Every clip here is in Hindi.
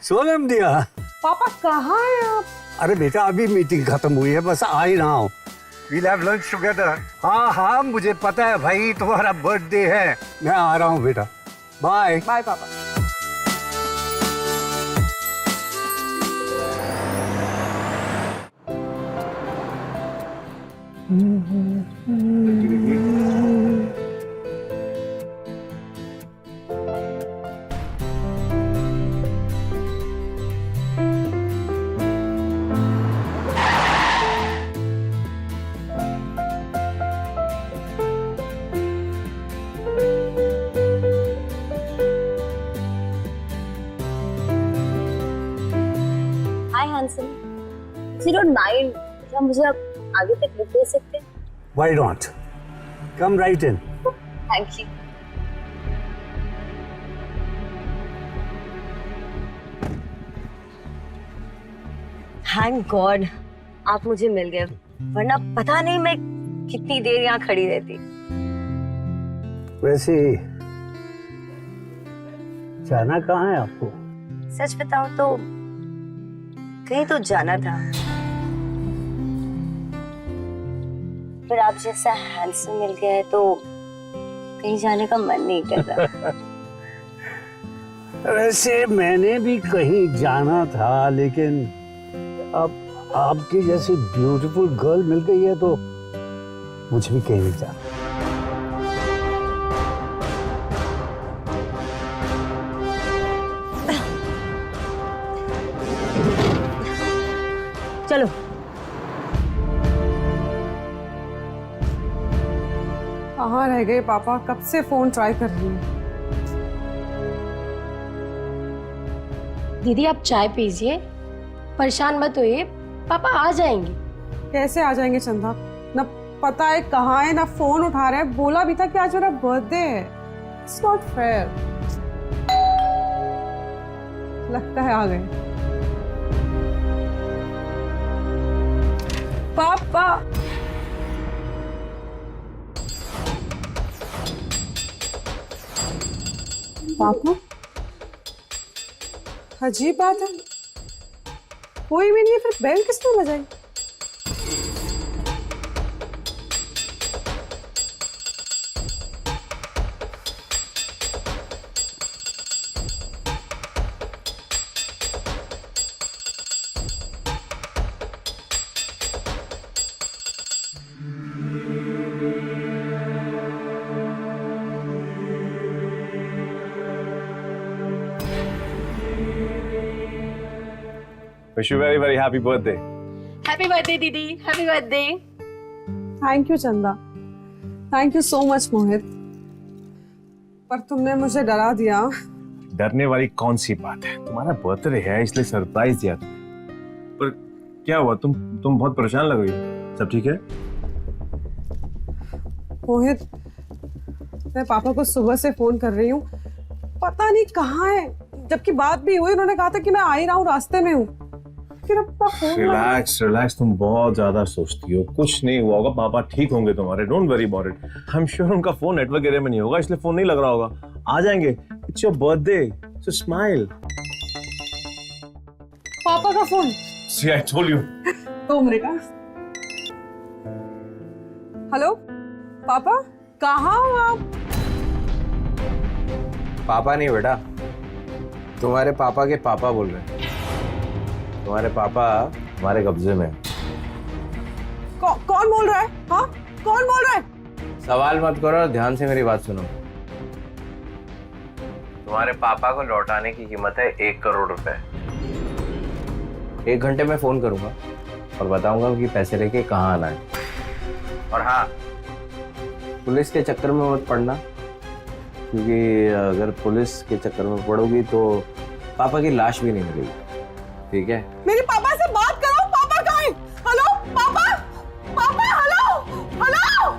सोलम दिया। पापा कहाँ हैं आप? अरे बेटा अभी मीटिंग खत्म हुई है, बस आ ही रहा हूँ। We'll have lunch together. हाँ हाँ मुझे पता है भाई, तुम्हारा बर्थडे है। मैं आ रहा हूँ बेटा, बाय। बाय पापा। हाय handsome, if you don't mind, क्या मुझे आप आगे तक लिफ्ट दे सकते हैं? Why not? Come right in. Thank you. Thank God आप मुझे मिल गए, वरना पता नहीं मैं कितनी देर यहाँ खड़ी रहती। वैसे जाना कहाँ है आपको? सच बताऊं तो कहीं तो जाना था, पर आप जैसा हैंडसम मिल गया है तो कहीं जाने का मन नहीं कर रहा। वैसे मैंने भी कहीं जाना था, लेकिन अब आपकी जैसी ब्यूटीफुल गर्ल मिल गई है तो मुझे भी कहीं नहीं जाना। चलो। कहाँ रह गए पापा? कब से फोन ट्राई कर रही हूँ। दीदी आप चाय पीजिए, परेशान मत होइए, पापा आ जाएंगे। कैसे आ जाएंगे चंदा? ना पता है कहाँ है, ना फोन उठा रहे हैं। बोला भी था कि आज मेरा बर्थडे है। It's not fair. लगता है आ गए। पापा पापा अजीब बात है, कोई भी नहीं, फिर बेल किसने बजाई? Wish you very very happy birthday. Happy birthday दीदी, हैप्पी बर्थडे। थैंक यू चंदा, थैंक यू सो मच मोहित, पर तुमने मुझे डरा दिया। डरने वाली कौन सी बात है, तुम्हारा बर्थडे है इसलिए सरप्राइज दिया तुम्हें। पर क्या हुआ, तुम बहुत परेशान लग रही हो, सब ठीक है? मोहित मैं पापा को सुबह से फोन कर रही हूँ, पता नहीं कहाँ है, जबकि बात भी हुई, उन्होंने कहा था कि मैं आ ही रहा हूँ, रास्ते में हूँ। रिलैक्स रिलैक्स, तुम बहुत ज्यादा सोचती हो, कुछ नहीं हुआ होगा, पापा ठीक होंगे तुम्हारे, don't worry about it. I am sure उनका फोन नेटवर्क एरिया में नहीं होगा इसलिए फोन नहीं लग रहा होगा, आ जाएंगे। It's your birthday, so smile. पापा का phone. See I told you. 2 minute. Hello पापा, कहाँ हो आप? पापा नहीं बेटा, तुम्हारे पापा के पापा बोल रहे हैं। तुम्हारे पापा हमारे कब्जे में। कौन बोल रहा है? हाँ कौन बोल रहा है? सवाल मत करो, ध्यान से मेरी बात सुनो। तुम्हारे पापा को लौटाने की कीमत है 1 करोड़ रुपए। 1 घंटे में फोन करूंगा और बताऊंगा कि पैसे लेके कहाँ आना है। और हाँ, पुलिस के चक्कर में मत पड़ना, क्योंकि अगर पुलिस के चक्कर में पड़ोगी तो पापा की लाश भी नहीं मिलेगी, ठीक है? मेरे पापा से बात करो, पापा कहाँ हैं? हेलो पापा, पापा हेलो हेलो।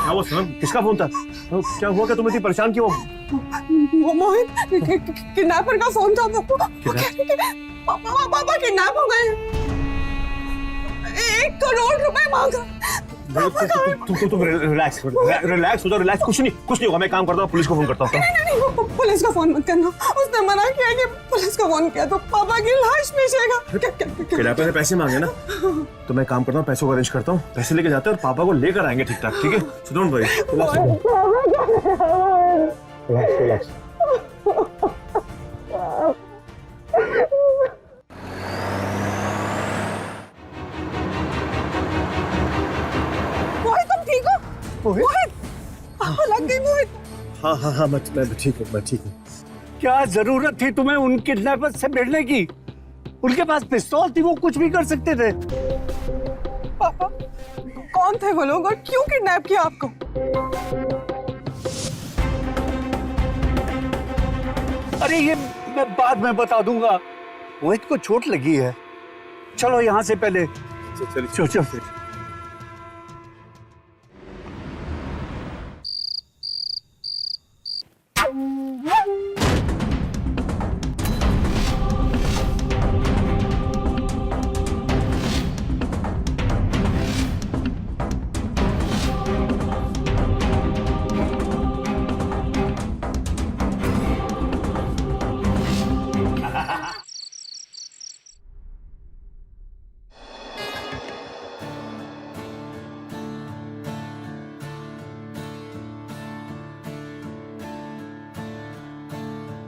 क्या वो सनम, किसका फोन था? क्या हुआ, क्या तुम इतनी परेशान क्यों? मोहित किडनैपर का फोन था। पापा किडनैप हो गए, 1 करोड़ रुपए मांगा। तुम रिलैक्स हो जाओ, रिलैक्स। कुछ नहीं होगा। मैं काम करता हूँ, पुलिस को फोन करता हूँ। नहीं, पुलिस का फोन मत करना। उसने मना किया कि पुलिस का फोन किया तो पापा की लाश मिलेगा। किडनैपर ने पैसे मांगे ना, तो मैं काम करता हूँ, पैसों को अरेंज करता हूँ, पैसे लेके जाते हैं और पापा को लेकर आएंगे ठीक ठाक। ठीक है, सो डोंट वरी। रिलैक्स। मोहित, तुम ठीक हो? मोहित, पापा लग गई। मोहित, हाँ, मैं ठीक हूँ। क्या जरूरत थी तुम्हें उन किडनैपर से मिलने की? उनके पास पिस्तौल थी, वो कुछ भी कर सकते थे। पापा कौन थे वो लोग और क्यों किडनैप किया आपको? अरे ये मैं बाद में बता दूंगा। मोहित को चोट लगी है। चलो यहाँ से पहले चलो।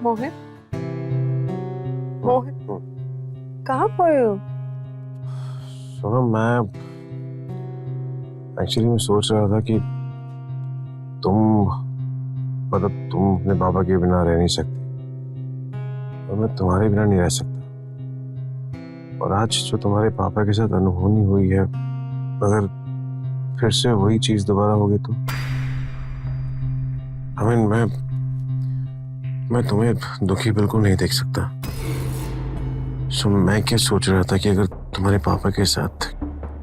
मोहित, कहाँ पे हो? सुनो, मैं एक्चुअली सोच रहा था कि तुम अपने पापा के बिना रह नहीं सकती और मैं तुम्हारे बिना नहीं रह सकता। और आज जो तुम्हारे पापा के साथ अनहोनी हुई है, अगर फिर से वही चीज दोबारा होगी तो मैं तुम्हें दुखी बिल्कुल नहीं देख सकता। सो मैं क्या सोच रहा था कि अगर तुम्हारे पापा के साथ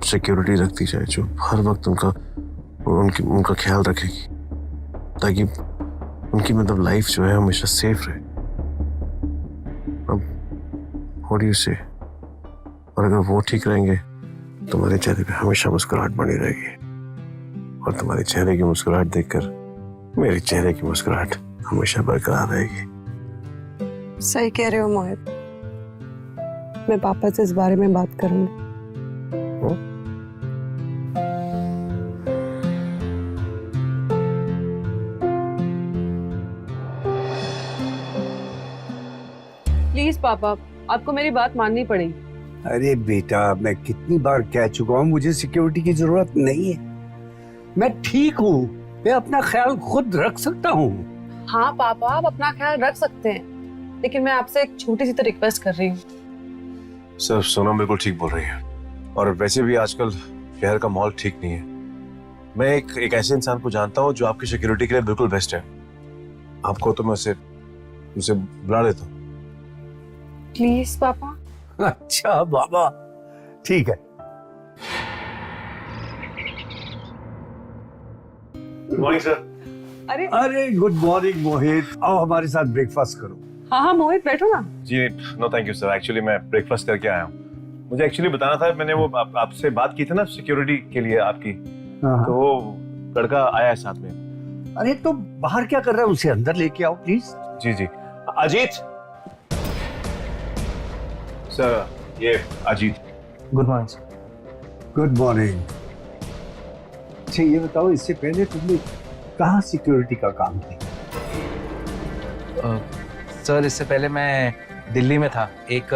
सिक्योरिटी रखती जाए जो हर वक्त उनका ख्याल रखेगी, ताकि उनकी लाइफ जो है हमेशा सेफ रहे। अब व्हाट डू यू से? और अगर वो ठीक रहेंगे, तुम्हारे चेहरे पे हमेशा मुस्कुराहट बनी रहेगी और तुम्हारे चेहरे की मुस्कुराहट देखकर मेरे चेहरे की मुस्कुराहट हमेशा बरकरार रहेगी। सही कह रहे हो मोहित, मैं पापा से इस बारे में बात करूंगी। प्लीज पापा, आपको मेरी बात माननी पड़ेगी। अरे बेटा, मैं कितनी बार कह चुका हूँ मुझे सिक्योरिटी की जरूरत नहीं है। मैं ठीक हूँ, मैं अपना ख्याल खुद रख सकता हूँ। हाँ पापा, आप अपना ख्याल रख सकते हैं, लेकिन मैं आपसे एक छोटी सी तो रिक्वेस्ट कर रही हूँ। सर, सोनम बिल्कुल ठीक बोल रही है और वैसे भी आजकल शहर का माहौल ठीक नहीं है। मैं एक ऐसे इंसान को जानता हूँ जो आपकी सिक्योरिटी के लिए बिल्कुल बेस्ट है। आपको तो मैं उसे बुला लेता हूँ। प्लीज पापा। अच्छा बाबा, ठीक है। Good morning sir. अरे गुड मॉर्निंग मोहित, आओ हमारे साथ ब्रेकफास्ट करो। हाँ मोहित, बैठो ना। जी no thank you sir, actually मैं ब्रेकफास्ट करके आया हूँ। मुझे एक्चुअली बताना था, मैंने वो आपसे बात की थी ना सिक्योरिटी के लिए आपकी, तो वो लड़का आया है साथ में। अरे तो बाहर क्या कर रहा है, उसे अंदर लेके आओ प्लीज। जी। अजीत सर, ये Ajit. Good morning sir. Good morning. अच्छा ये बताओ, इससे पहले तुमने कहाँ सिक्योरिटी का काम किया? सर, इससे पहले मैं दिल्ली में था, एक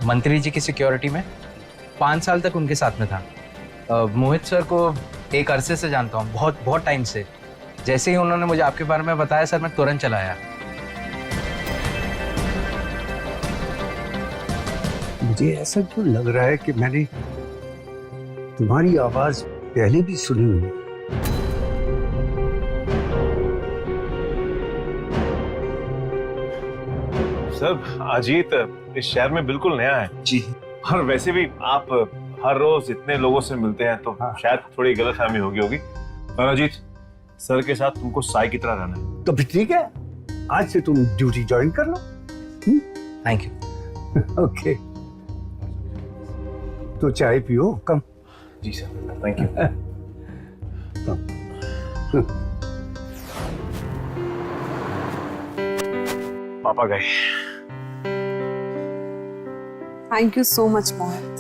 मंत्री जी की सिक्योरिटी में 5 साल तक उनके साथ में था। मोहित सर को एक अरसे से जानता हूँ, बहुत टाइम से। जैसे ही उन्होंने मुझे आपके बारे में बताया सर, मैं तुरंत चला आया। मुझे ऐसा क्यों लग रहा है कि मैंने तुम्हारी आवाज पहले भी सुनी हुई है। सर, अजीत इस शहर में बिल्कुल नया है जी, और वैसे भी आप हर रोज इतने लोगों से मिलते हैं तो शायद थोड़ी गलतफहमी होगी। और अजीत, सर के साथ तुमको साई की तरह रहना है। तो फिर ठीक है, आज से तुम ड्यूटी ज्वाइन कर लो। Thank you. ओके, तो चाय पियो, कम। जी सर, थैंक यू। पापा गए। थैंक यू सो मच मोहित।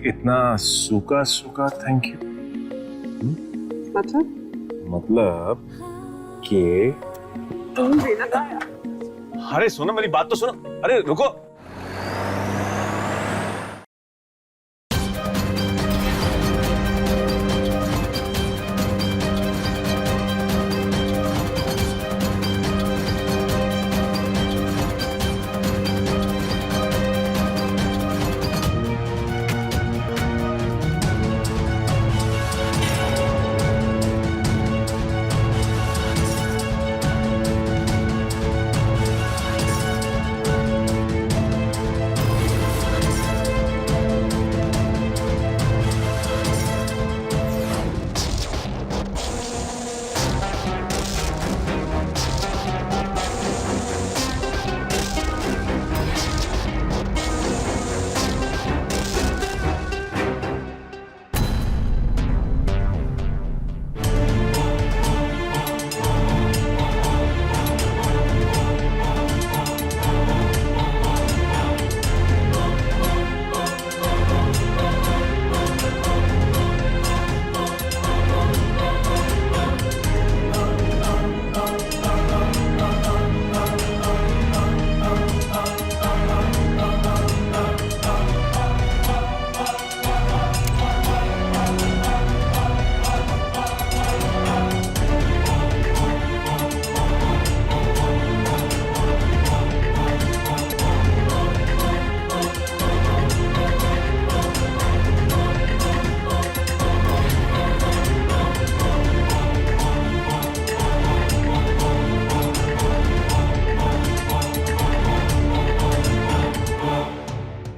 इतना सूखा सूखा थैंक यू। मतलब कि तुम भी ना गाया। अरे सुनो मेरी बात तो सुनो। अरे रुको।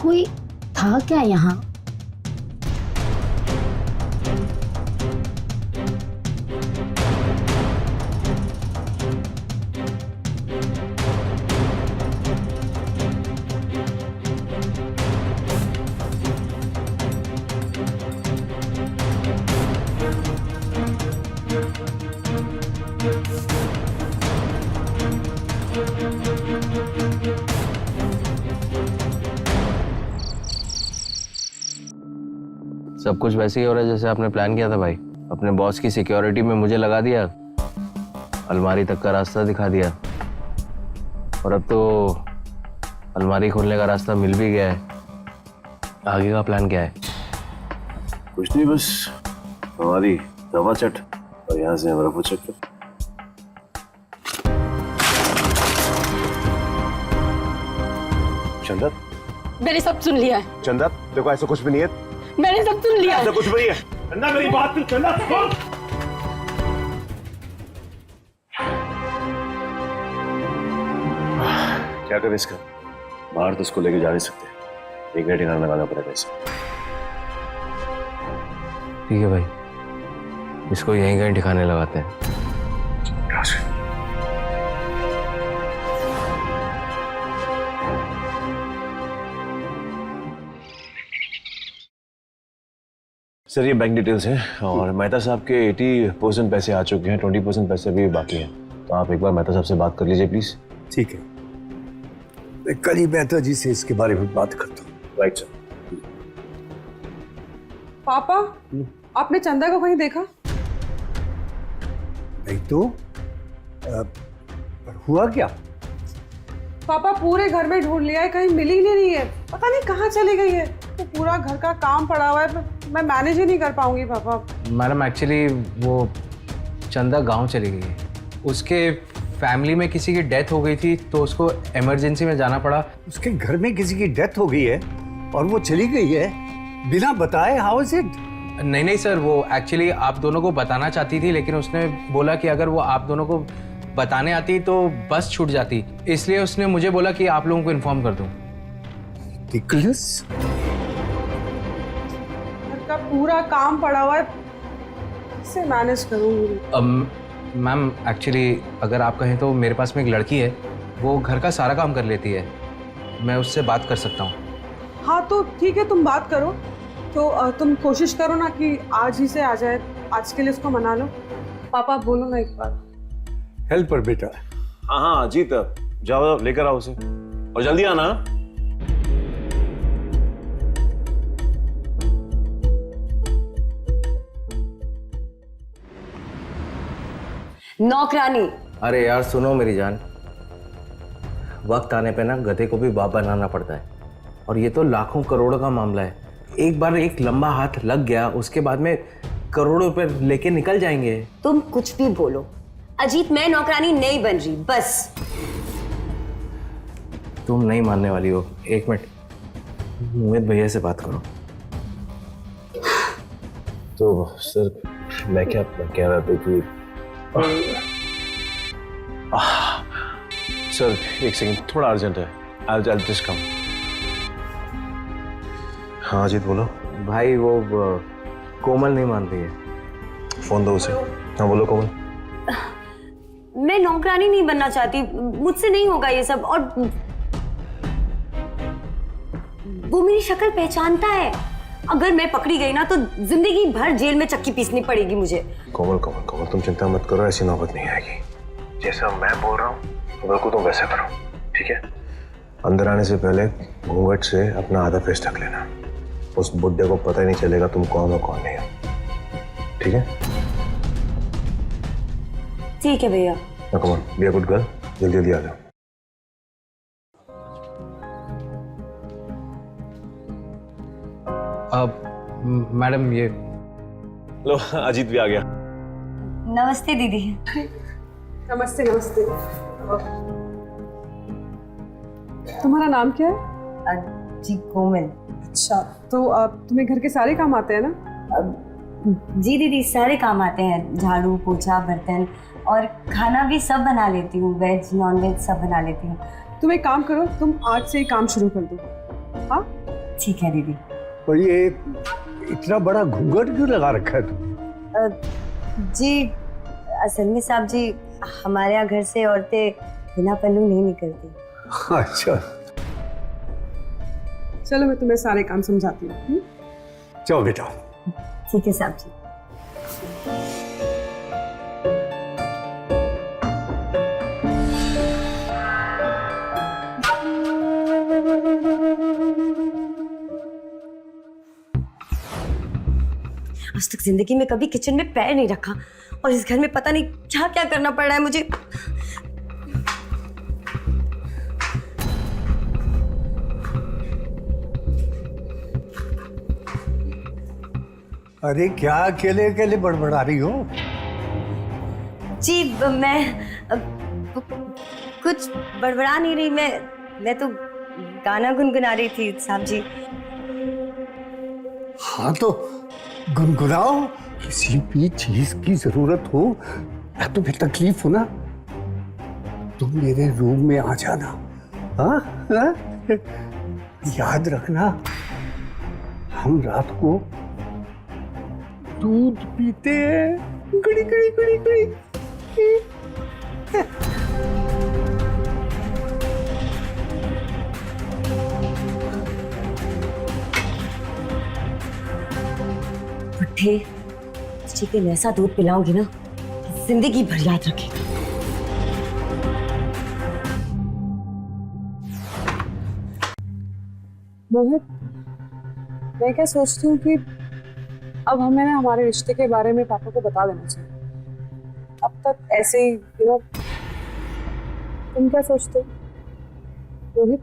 कोई था क्या यहाँ? सब कुछ वैसे ही हो रहा है जैसे आपने प्लान किया था भाई। अपने बॉस की सिक्योरिटी में मुझे लगा दिया, अलमारी तक का रास्ता दिखा दिया, और अब तो अलमारी खोलने का रास्ता मिल भी गया है। आगे का प्लान क्या है? कुछ नहीं, बस हमारी दवा चट और यहाँ से हमारा पूछ सकते। चंदा, मैंने सब सुन लिया है। चंदा देखो ऐसा कुछ भी नहीं है। मैंने सब सुन लिया ऐसा कुछ भी नहीं है। चंदा मेरी बात सुन। चंदा सुन। क्या करें इसका? बाहर तो उसको लेके जा नहीं सकते, एक मिनट ठिकाना लगाना पड़ेगा इसे। ठीक है भाई, इसको यहीं कहीं ठिकाने लगाते हैं। सर ये बैंक डिटेल्स हैं और मेहता साहब के 80% पैसे आ चुके हैं, 20% पैसे अभी बाकी हैं। तो आप एक बार मेहता साहब से बात कर लीजिए प्लीज। ठीक है, मैं कल ही मेहता जी से इसके बारे में बात करता हूँ। Right sir. पापा, आपने चंदा को कहीं देखा? नहीं तो हुआ क्या? पापा पूरे घर में ढूंढ लिया है, कहीं मिली नहीं है। पता नहीं कहाँ चली गई है। तो पूरा घर का काम पड़ा हुआ है, मैं मैनेज ही नहीं कर पाऊंगी पापा। मैडम एक्चुअली वो चंदा गांव चली गई है। उसके फैमिली में किसी की डेथ हो गई थी तो उसको इमरजेंसी में जाना पड़ा। उसके घर में किसी की डेथ हो गई है और वो चली गई है बिना बताए? How is it? नहीं सर, वो एक्चुअली आप दोनों को बताना चाहती थी, लेकिन उसने बोला कि अगर वो आप दोनों को बताने आती तो बस छूट जाती, इसलिए उसने मुझे बोला कि आप लोगों को इन्फॉर्म कर दूं। रिडिकुलस। घर का पूरा काम पड़ा हुआ है, कैसे मैनेज करूंगी? मैम एक्चुअली अगर आप कहें तो मेरे पास में एक लड़की है, वो घर का सारा काम कर लेती है, मैं उससे बात कर सकता हूँ। हाँ तो ठीक है, तुम बात करो। तो तुम कोशिश करो ना कि आज ही से आ जाए। आज के लिए उसको मना लो। पापा आप बोलो ना एक बार। हेल्प पर बेटा। हाँ हाँ अजीत, जाओ लेकर आओ उसे और जल्दी आना। नौकरानी। अरे यार सुनो मेरी जान, वक्त आने पे ना गधे को भी बाप बनाना पड़ता है, और ये तो लाखों करोड़ों का मामला है। एक बार एक लंबा हाथ लग गया, उसके बाद में करोड़ों रुपए लेके निकल जाएंगे। तुम कुछ भी बोलो अजीत, मैं नौकरानी नहीं बन रही, बस। तुम नहीं मानने वाली हो। एक मिनट, मोहित भैया से बात करो। तो सर मैं क्या कह रहा था कि सर एक सेकंड, थोड़ा अर्जेंट है। I'll just come. हाँ अजीत बोलो। भाई वो कोमल नहीं मान रही है। फोन दो उसे। हाँ बोलो कोमल। मैं नौकरानी नहीं बनना चाहती, मुझसे नहीं होगा ये सब। और वो मेरी शक्ल पहचानता है, अगर मैं पकड़ी गई ना तो जिंदगी भर जेल में चक्की पीसनी पड़ेगी मुझे। कोमल कोमल कोमल तुम चिंता मत करो, ऐसी नौबत नहीं आएगी। जैसा मैं बोल रहा हूँ बिल्कुल तुम वैसे करो, ठीक है? अंदर आने से पहले घूंघट से अपना आधा फेस ढक लेना। उस बुड्ढे को पता ही नहीं चलेगा तुम कौन हो कौन नहीं हो, ठीक है? ठीक है भैया। कोमल बी अ गुड गर्ल, जल्दी जल्दी आ जाओ। मैडम ये लो अजीत भी आ गया। नमस्ते दीदी। नमस्ते नमस्ते। तुम्हारा नाम क्या है? जी कोमल। अच्छा, तो तुम्हें घर के सारे काम आते हैं ना? जी दीदी सारे काम आते हैं, झाड़ू पोछा बर्तन, और खाना भी सब बना लेती हूँ, वेज नॉन वेज सब बना लेती हूँ। तुम एक काम करो, तुम आज से ही काम शुरू कर दो। हाँ ठीक है दीदी। और ये इतना बड़ा घूंघट क्यों लगा रखा है तुम? जी असल में साहब जी, हमारे यहाँ घर से औरतें बिना पल्लू नहीं निकलती। अच्छा चलो मैं तुम्हें सारे काम समझाती हूँ। चलो बेटा। ठीक है साहब जी। आज तक जिंदगी में कभी किचन में पैर नहीं रखा, और इस घर में पता नहीं क्या क्या करना पड़ रहा है मुझे। अरे क्या अकेले अकेले बड़बड़ा रही हो? जी मैं कुछ बड़बड़ा नहीं रही, मैं तो गाना गुनगुना रही थी साहब जी। हाँ तो गुनगुनाओ। किसी भी चीज की जरूरत हो या तुम्हें तकलीफ हो ना, तुम मेरे रूम में आ जाना। हाँ हाँ? याद रखना, हम रात को दूध पीते हैं। गुड़ी गुड़ी गुड़ी गुड़ी। बुड्ढे चिकन ऐसा दूध पिलाऊंगी ना, जिंदगी भर याद रखेगा। मोहित, मैं क्या सोचती हूँ कि अब हमें ना हमारे रिश्ते के बारे में पापा को बता देना चाहिए। अब तक ऐसे ही तुम क्या सोचते हो? मोहित,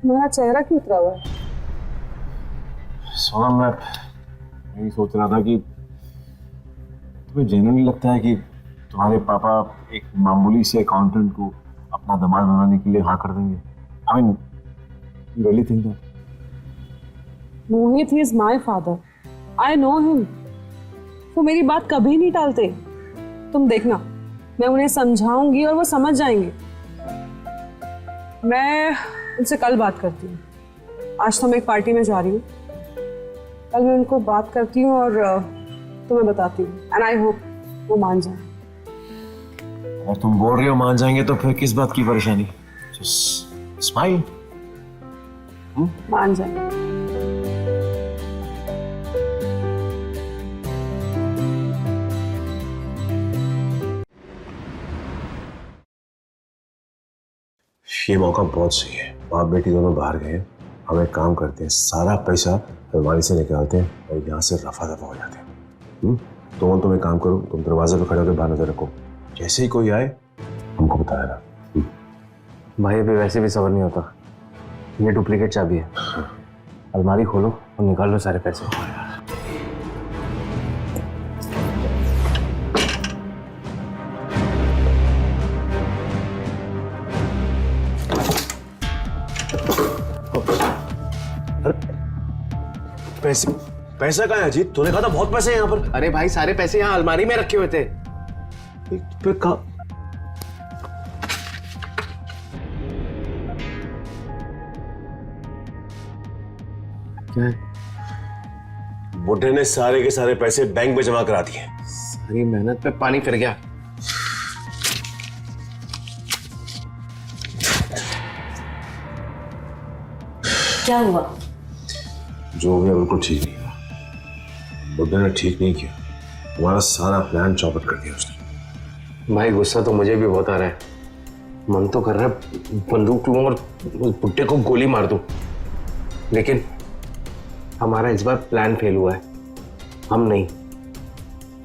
तुम्हारा चेहरा क्यों उतरा हुआ है? सोनम मैं यही सोच रहा था कि तुम्हें जेन्युइनली लगता है कि तुम्हारे पापा एक मामूली से अकाउंटेंट को अपना दामाद बनाने के लिए हाँ कर देंगे? I mean you really think that? Mohit, he is my father, I know him. वो मेरी बात कभी नहीं टालते। तुम देखना, मैं उन्हें समझाऊंगी और वो समझ जाएंगे। मैं उनसे कल बात करती हूँ। आज तो मैं एक पार्टी में जा रही हूँ, कल मैं उनको बात करती हूँ और तुम्हें बताती हूँ। एंड आई होप वो मान जाए। और तुम बोल रहे हो मान जाएंगे तो फिर किस बात की परेशानी? स्माइल। मान जाए। ये मौका बहुत सही है, बाप बेटी दोनों बाहर गए हैं। हम एक काम करते हैं, सारा पैसा अलमारी से निकालते हैं और यहाँ से रफा दफा हो जाते हैं। तुम एक काम करो, तुम दरवाजे पे खड़े होकर बाहर नजर रखो, जैसे ही कोई आए हमको बता देना। भाई अभी वैसे भी सबर नहीं होता, ये डुप्लीकेट चाबी है। अलमारी खोलो और निकाल लो सारे पैसे। पैसे पैसा कहाँ है अजीत? तूने कहा था बहुत पैसे हैं यहाँ पर। अरे भाई सारे पैसे यहाँ अलमारी में रखे हुए थे। पे कहा? क्या है? बुढ़े ने सारे के सारे पैसे बैंक में जमा करा दिए। सारी मेहनत पे पानी फिर गया। क्या हुआ? जो भी बिल्कुल ठीक नहीं हुआ। बुढ़े ने ठीक नहीं किया, हमारा सारा प्लान चौपट कर दिया उसने। भाई गुस्सा तो मुझे भी बहुत आ रहा है, मन तो कर रहा है बंदूक लूं और उस बुड्ढे को गोली मार दूं, लेकिन हमारा इस बार प्लान फेल हुआ है, हम नहीं।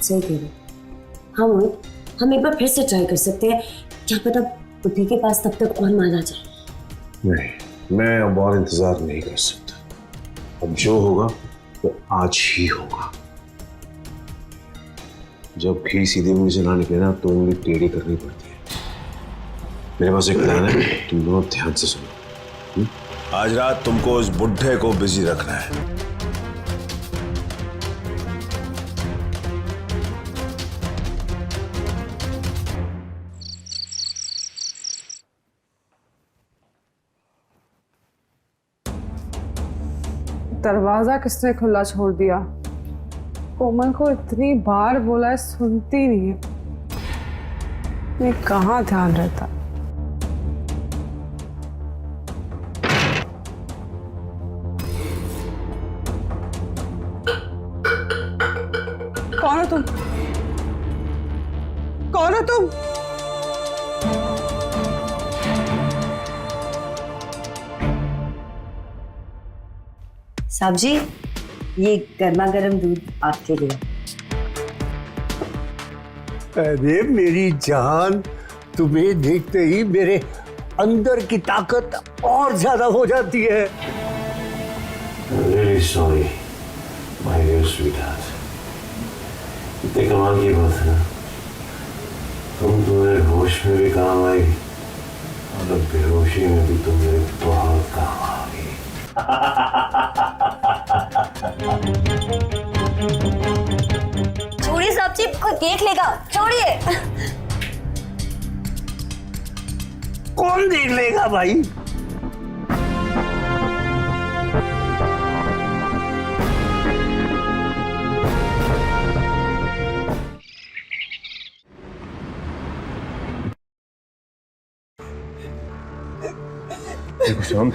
सही कह रहे। हम एक बार फिर से ट्राई कर सकते हैं, क्या पता बुद्धि के पास तब तक और माल आ जाए। नहीं, मैं अब और इंतजार नहीं कर सकता। अब जो होगा वो आज ही होगा। जब घी सीधे मुंह से ना निकले ना तो उंगली टेढ़ी करनी पड़ती है। मेरे पास एक प्लान है, तुम दोनों ध्यान से सुनो। आज रात तुमको उस बुढ़े को बिजी रखना है। दरवाजा किसने खुला छोड़ दिया? कोमल को इतनी बार बोला है, सुनती नहीं है। ये कहाँ ध्यान रहता? कौन हो तुम? कौन हो तुम? साहब जी, ये गर्मा गर्म दूध आपके लिए। अरे मेरी जान, तुम्हें देखते ही मेरे अंदर की ताकत और ज्यादा हो जाती है। Really sorry, my dear sweetheart. इतने कमाल की बात है ना, तुम मेरे होश में भी काम आई और बेहोशी में भी तुम मेरे बहुत काम आ गई। छोड़िए साहब जी, कोई देख लेगा, छोड़िए। कौन देख लेगा भाई? देखो श्याम,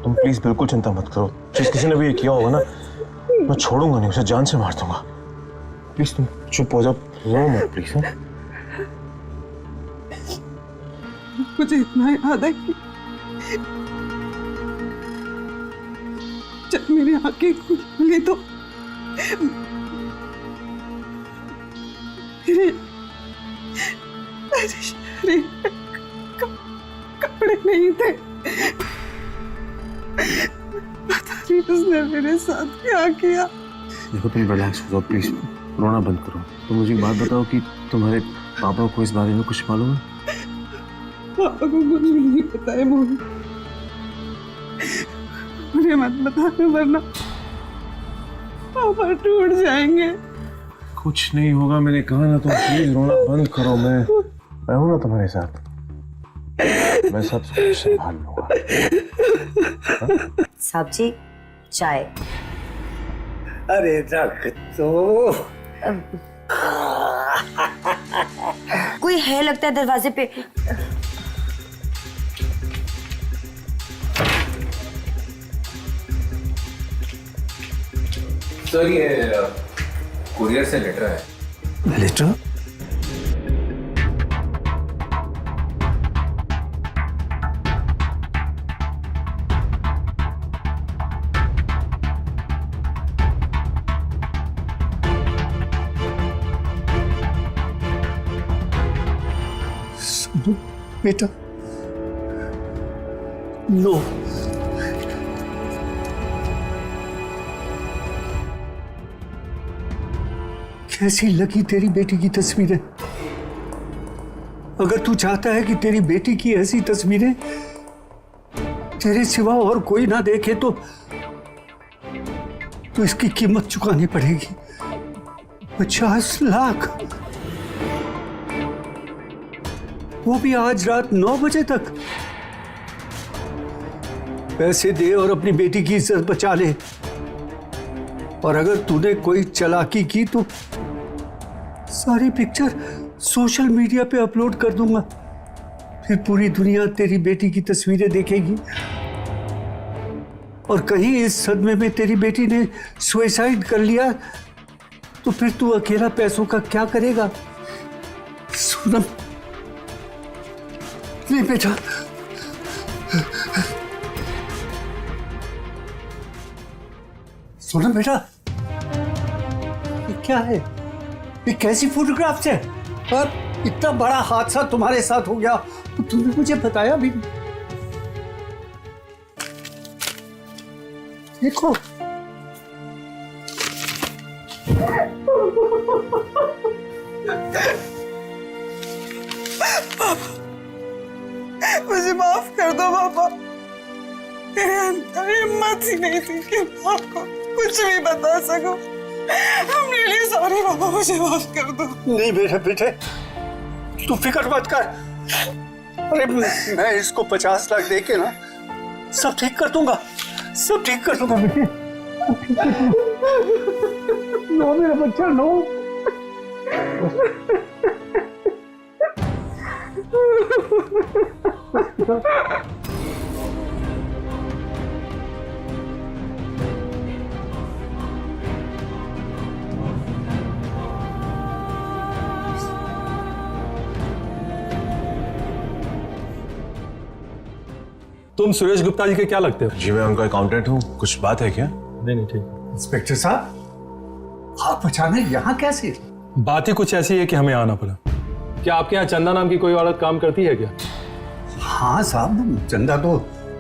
तुम प्लीज बिल्कुल चिंता मत करो। जिस किसी ने भी ये किया होगा ना, मैं छोड़ूंगा नहीं, उसे जान से मार दूंगा। प्लीज तुम चुप हो जाओ, रो मत प्लीज। मुझे इतना याद है कि जब मेरी आंखें खुली तो मेरे शरीर में कपड़े नहीं थे। पता नहीं उसने मेरे साथ क्या किया। देखो तुम रिलैक्स हो जाओ प्लीज, रोना बंद करो। तो मुझे बात बताओ कि तुम्हारे पापा को इस बारे में कुछ मालूम है? पापा को कुछ भी नहीं पता है मोहन, मुझे मत बताना वरना पापा टूट जाएंगे। कुछ नहीं होगा, मैंने कहा ना, तुम प्लीज रोना बंद करो। मैं हूं ना तुम्हारे साथ, मैं सब कुछ संभाल लूंगा। साहब जी, चाय। अरे रख तो। कोई है लगता है दरवाजे पे। सर ये कुरियर से लेटर है। लेटर? बेटा, लो। कैसी लगी तेरी बेटी की तस्वीरें? अगर तू चाहता है कि तेरी बेटी की ऐसी तस्वीरें तेरे सिवा और कोई ना देखे तो इसकी कीमत चुकानी पड़ेगी। 50 लाख, वो भी आज रात 9 बजे तक। पैसे दे और अपनी बेटी की इज्जत बचा ले। और अगर तूने कोई चालाकी की तो सारी पिक्चर सोशल मीडिया पे अपलोड कर दूंगा। फिर पूरी दुनिया तेरी बेटी की तस्वीरें देखेगी। और कहीं इस सदमे में तेरी बेटी ने सुसाइड कर लिया तो फिर तू अकेला पैसों का क्या करेगा? सोनम, नहीं बेटा, सोनम बेटा, ये क्या है? ये कैसी फोटोग्राफ्स है? और इतना बड़ा हादसा तुम्हारे साथ हो गया तो तुमने मुझे बताया भी नहीं। देखो, मुझे माफ कर दो पापा। मेरे अंदर हिम्मत ही नहीं थी कि मैं आपको कुछ भी बता सकूं। I'm really sorry पापा, मुझे माफ कर दो। नहीं मेरे बेटे, तू फिक्र मत कर। अरे मैं इसको 50 लाख दे के ना सब ठीक कर दूंगा, सब ठीक कर दूंगा बेटे। नो मेरा बच्चा, नो। तुम सुरेश गुप्ता जी के क्या लगते हो? जी मैं उनका अकाउंटेंट हूँ। कुछ बात है क्या? नहीं ठीक। इंस्पेक्टर साहब, आप अचानक यहाँ कैसे? बात ही कुछ ऐसी है कि हमें आना पड़ा। क्या आपके यहाँ चंदा नाम की कोई औरत काम करती है क्या? हाँ साहब, चंदा तो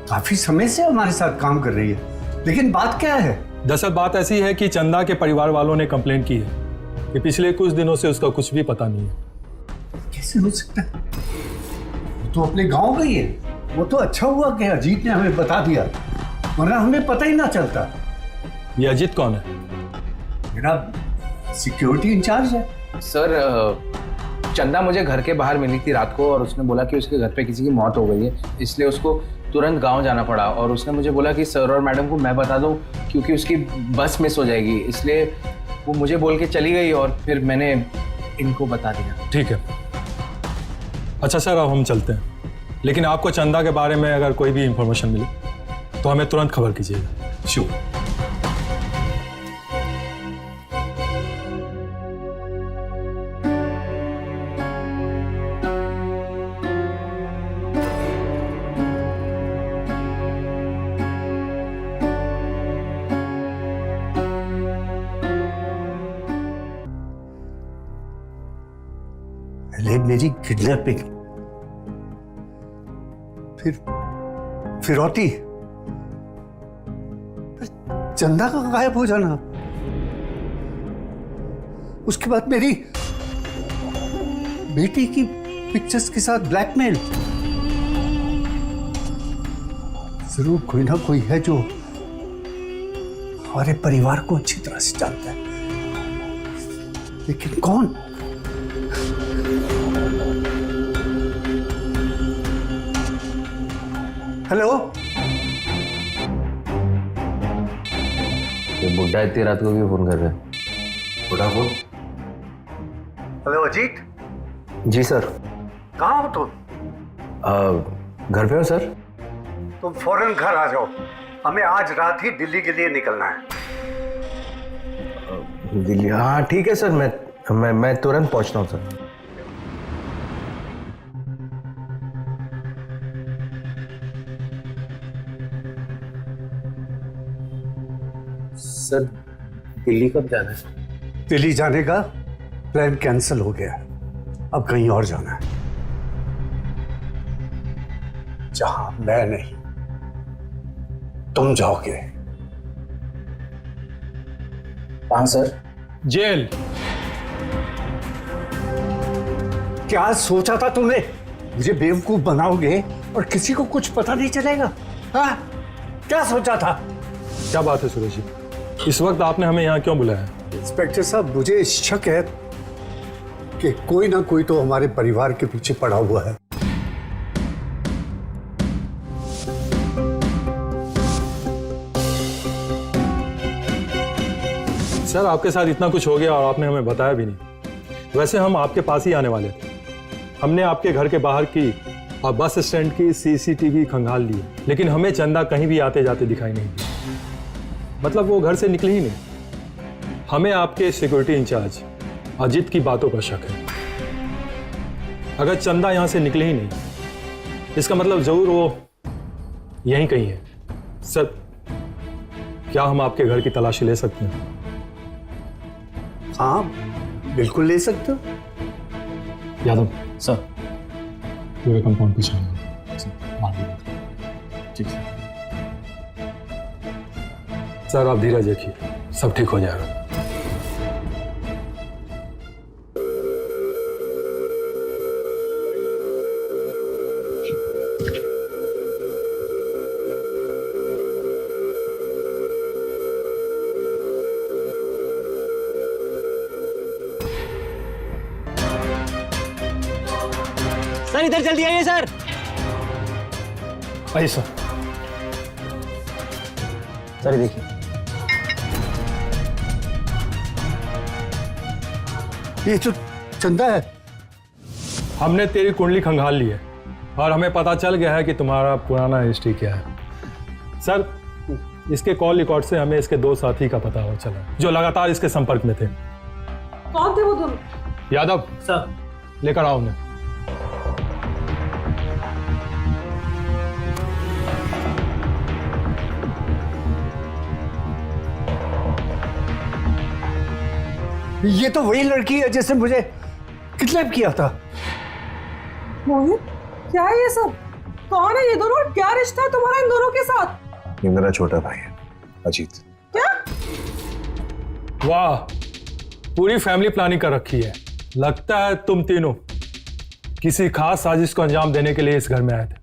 काफी समय से हमारे साथ काम कर रही है, लेकिन बात क्या है? दरअसल बात ऐसी है कि चंदा के परिवार वालों ने कंप्लेंट की है कि पिछले कुछ दिनों से उसका कुछ भी पता नहीं है। कैसे हो सकता है? वो तो अपने गांव गई है। वो तो अच्छा हुआ कि अजीत ने हमें बता दिया, वरना हमें पता ही ना चलता। ये अजीत कौन है? मेरा सिक्योरिटी इंचार्ज है। सर, चंदा मुझे घर के बाहर मिली थी रात को और उसने बोला कि उसके घर पे किसी की मौत हो गई है, इसलिए उसको तुरंत गांव जाना पड़ा। और उसने मुझे बोला कि सर और मैडम को मैं बता दूं क्योंकि उसकी बस मिस हो जाएगी, इसलिए वो मुझे बोल के चली गई और फिर मैंने इनको बता दिया। ठीक है, अच्छा सर, अब हम चलते हैं। लेकिन आपको चंदा के बारे में अगर कोई भी इंफॉर्मेशन मिले तो हमें तुरंत खबर कीजिएगा। श्योर। पहले मेरी किडनैपिंग, फिर फिरौती, फिर चंदा का गायब हो जाना, उसके बाद मेरी बेटी की पिक्चर्स के साथ ब्लैकमेल। जरूर कोई ना कोई है जो हमारे परिवार को अच्छी तरह से जानता है, लेकिन कौन? हेलो, ये बुड्ढा इतनी रात को भी फोन कर रहा है। बुड्ढा फोन। हेलो अजीत। जी सर। कहाँ हो तुम? घर पे हो सर। तुम फौरन घर आ जाओ, हमें आज रात ही दिल्ली के लिए निकलना है। दिल्ली? हाँ ठीक है सर, मैं तुरंत पहुंचता हूँ सर। सर दिल्ली कब जाना है? दिल्ली जाने का प्लान कैंसिल हो गया, अब कहीं और जाना है। जहां मैं नहीं तुम जाओगे। कहाँ सर? जेल। क्या सोचा था तुमने? मुझे बेवकूफ बनाओगे और किसी को कुछ पता नहीं चलेगा? हाँ, क्या सोचा था? क्या बात है सुरेश जी, इस वक्त आपने हमें यहाँ क्यों बुलाया? इंस्पेक्टर साहब, मुझे शक है कि कोई ना कोई तो हमारे परिवार के पीछे पड़ा हुआ है। सर, आपके साथ इतना कुछ हो गया और आपने हमें बताया भी नहीं। वैसे हम आपके पास ही आने वाले थे। हमने आपके घर के बाहर की और बस स्टैंड की सीसीटीवी खंगाल ली, लेकिन हमें चंदा कहीं भी आते जाते दिखाई नहीं दी। मतलब वो घर से निकली ही नहीं। हमें आपके सिक्योरिटी इंचार्ज अजीत की बातों पर शक है। अगर चंदा यहां से निकली ही नहीं, इसका मतलब जरूर वो यहीं कहीं है। सर, क्या हम आपके घर की तलाशी ले सकते हैं? हाँ, बिल्कुल ले सकते हो। यादव सर। पूरे कंपाउंड पे चलेंगे। ठीक है सर, आप धीरज रखिए, सब ठीक हो जाएगा। सर, इधर जल्दी आइए सर। आइए सर। सर देखिए, ये तो चंदा है। हमने तेरी कुंडली खंगाल ली है और हमें पता चल गया है कि तुम्हारा पुराना हिस्ट्री क्या है। सर, इसके कॉल रिकॉर्ड से हमें इसके दो साथी का पता हो चला जो लगातार इसके संपर्क में थे। कौन थे वो दोनों? यादव सर। लेकर आओ उन्हें। ये तो वही लड़की है जिसने मुझे किडनैप किया था। मोहित, क्या है ये सब? कौन है ये दोनों? क्या रिश्ता है तुम्हारा इन दोनों के साथ? ये मेरा छोटा भाई है, अजीत। क्या? वाह, पूरी फैमिली प्लानिंग कर रखी है। लगता है तुम तीनों किसी खास साजिश को अंजाम देने के लिए इस घर में आए थे।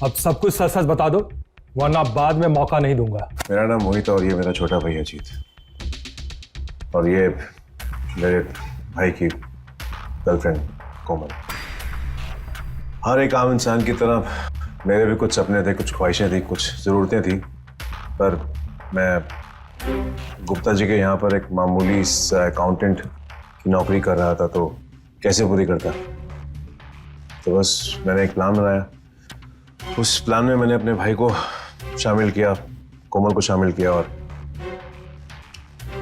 अब सब कुछ सच सच बता दो, वरना बाद में मौका नहीं दूंगा। मेरा नाम मोहित और ये मेरा छोटा भाई अजीत, और ये मेरे भाई की गर्लफ्रेंड कोमल। हर एक आम इंसान की तरह मेरे भी कुछ सपने थे, कुछ ख्वाहिशें थी, कुछ ज़रूरतें थी, पर मैं गुप्ता जी के यहाँ पर एक मामूली अकाउंटेंट की नौकरी कर रहा था, तो कैसे पूरी करता। तो बस मैंने एक प्लान बनाया। उस प्लान में मैंने अपने भाई को शामिल किया, कोमल को शामिल किया और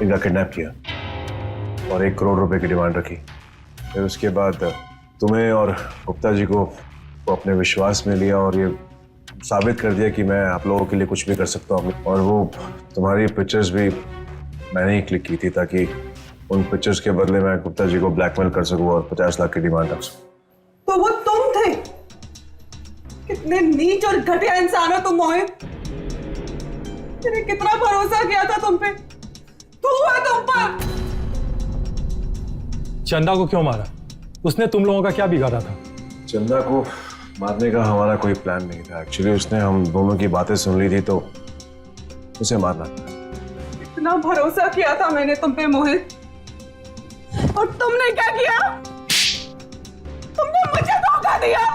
इनका किडनैप किया और 1 करोड़ रुपए की डिमांड रखी। फिर उसके बाद तुम्हें और गुप्ता जी को अपने विश्वास में लिया और ये साबित कर दिया कि मैं आप लोगों के लिए कुछ भी कर सकता हूँ। और वो तुम्हारी पिक्चर्स भी मैंने ही क्लिक की थी ताकि उन पिक्चर्स के बदले मैं गुप्ता जी को ब्लैकमेल कर सकूँ और 50 लाख की डिमांड रख सकूँ। तो वो तुम थे? कितने नीच और घटिया इंसान हो तुम मोहित। मैंने कितना भरोसा किया था तुम पे। तू है तुम पर। चंदा को क्यों मारा? उसने तुम लोगों का क्या बिगाड़ा था? चंदा को मारने का हमारा कोई प्लान नहीं था। एक्चुअली उसने हम दोनों की बातें सुन ली थी तो उसे मारना था। इतना भरोसा किया था मैंने तुम पे मोहित, और तुमने क्या किया? तुमने मुझे धोखा दिया।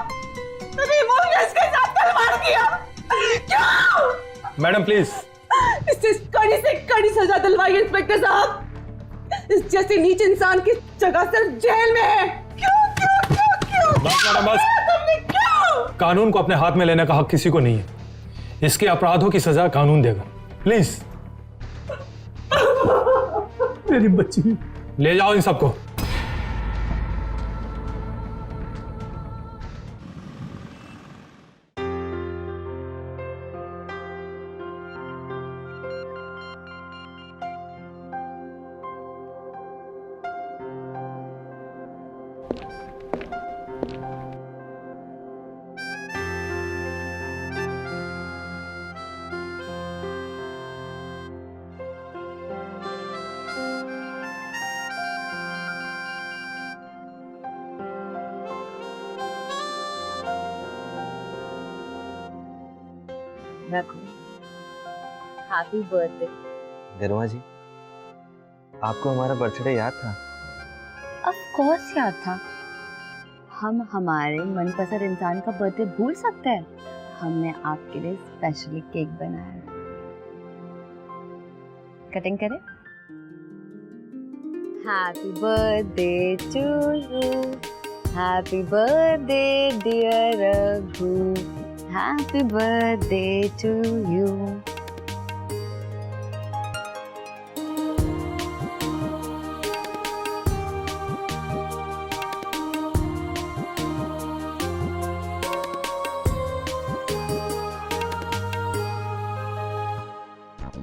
तुमने इसके साथ खिलवाड़ किया। क्यों? Madam please. इससे कड़ी से कड़ी सजा दिलवाइए इंस्पेक्टर साहब। इस जैसे नीच इंसान की जगह सिर्फ जेल में है। क्यों क्यों क्यों क्यों? बस मैडम बस। तुमने क्यों? कानून को अपने हाथ में लेने का हक किसी को नहीं है। इसके अपराधों की सजा कानून देगा। प्लीज मेरी बच्ची, ले जाओ इन सबको। रखो। Happy birthday. गरिमा जी, आपको हमारा बर्थडे याद था? ऑफ कोर्स याद था। हम हमारे मनपसंद इंसान का बर्थडे भूल सकते हैं? हमने आपके लिए स्पेशली केक बनाया है। कटिंग करें? Happy birthday to you, happy birthday dear Raghu, happy birthday to you.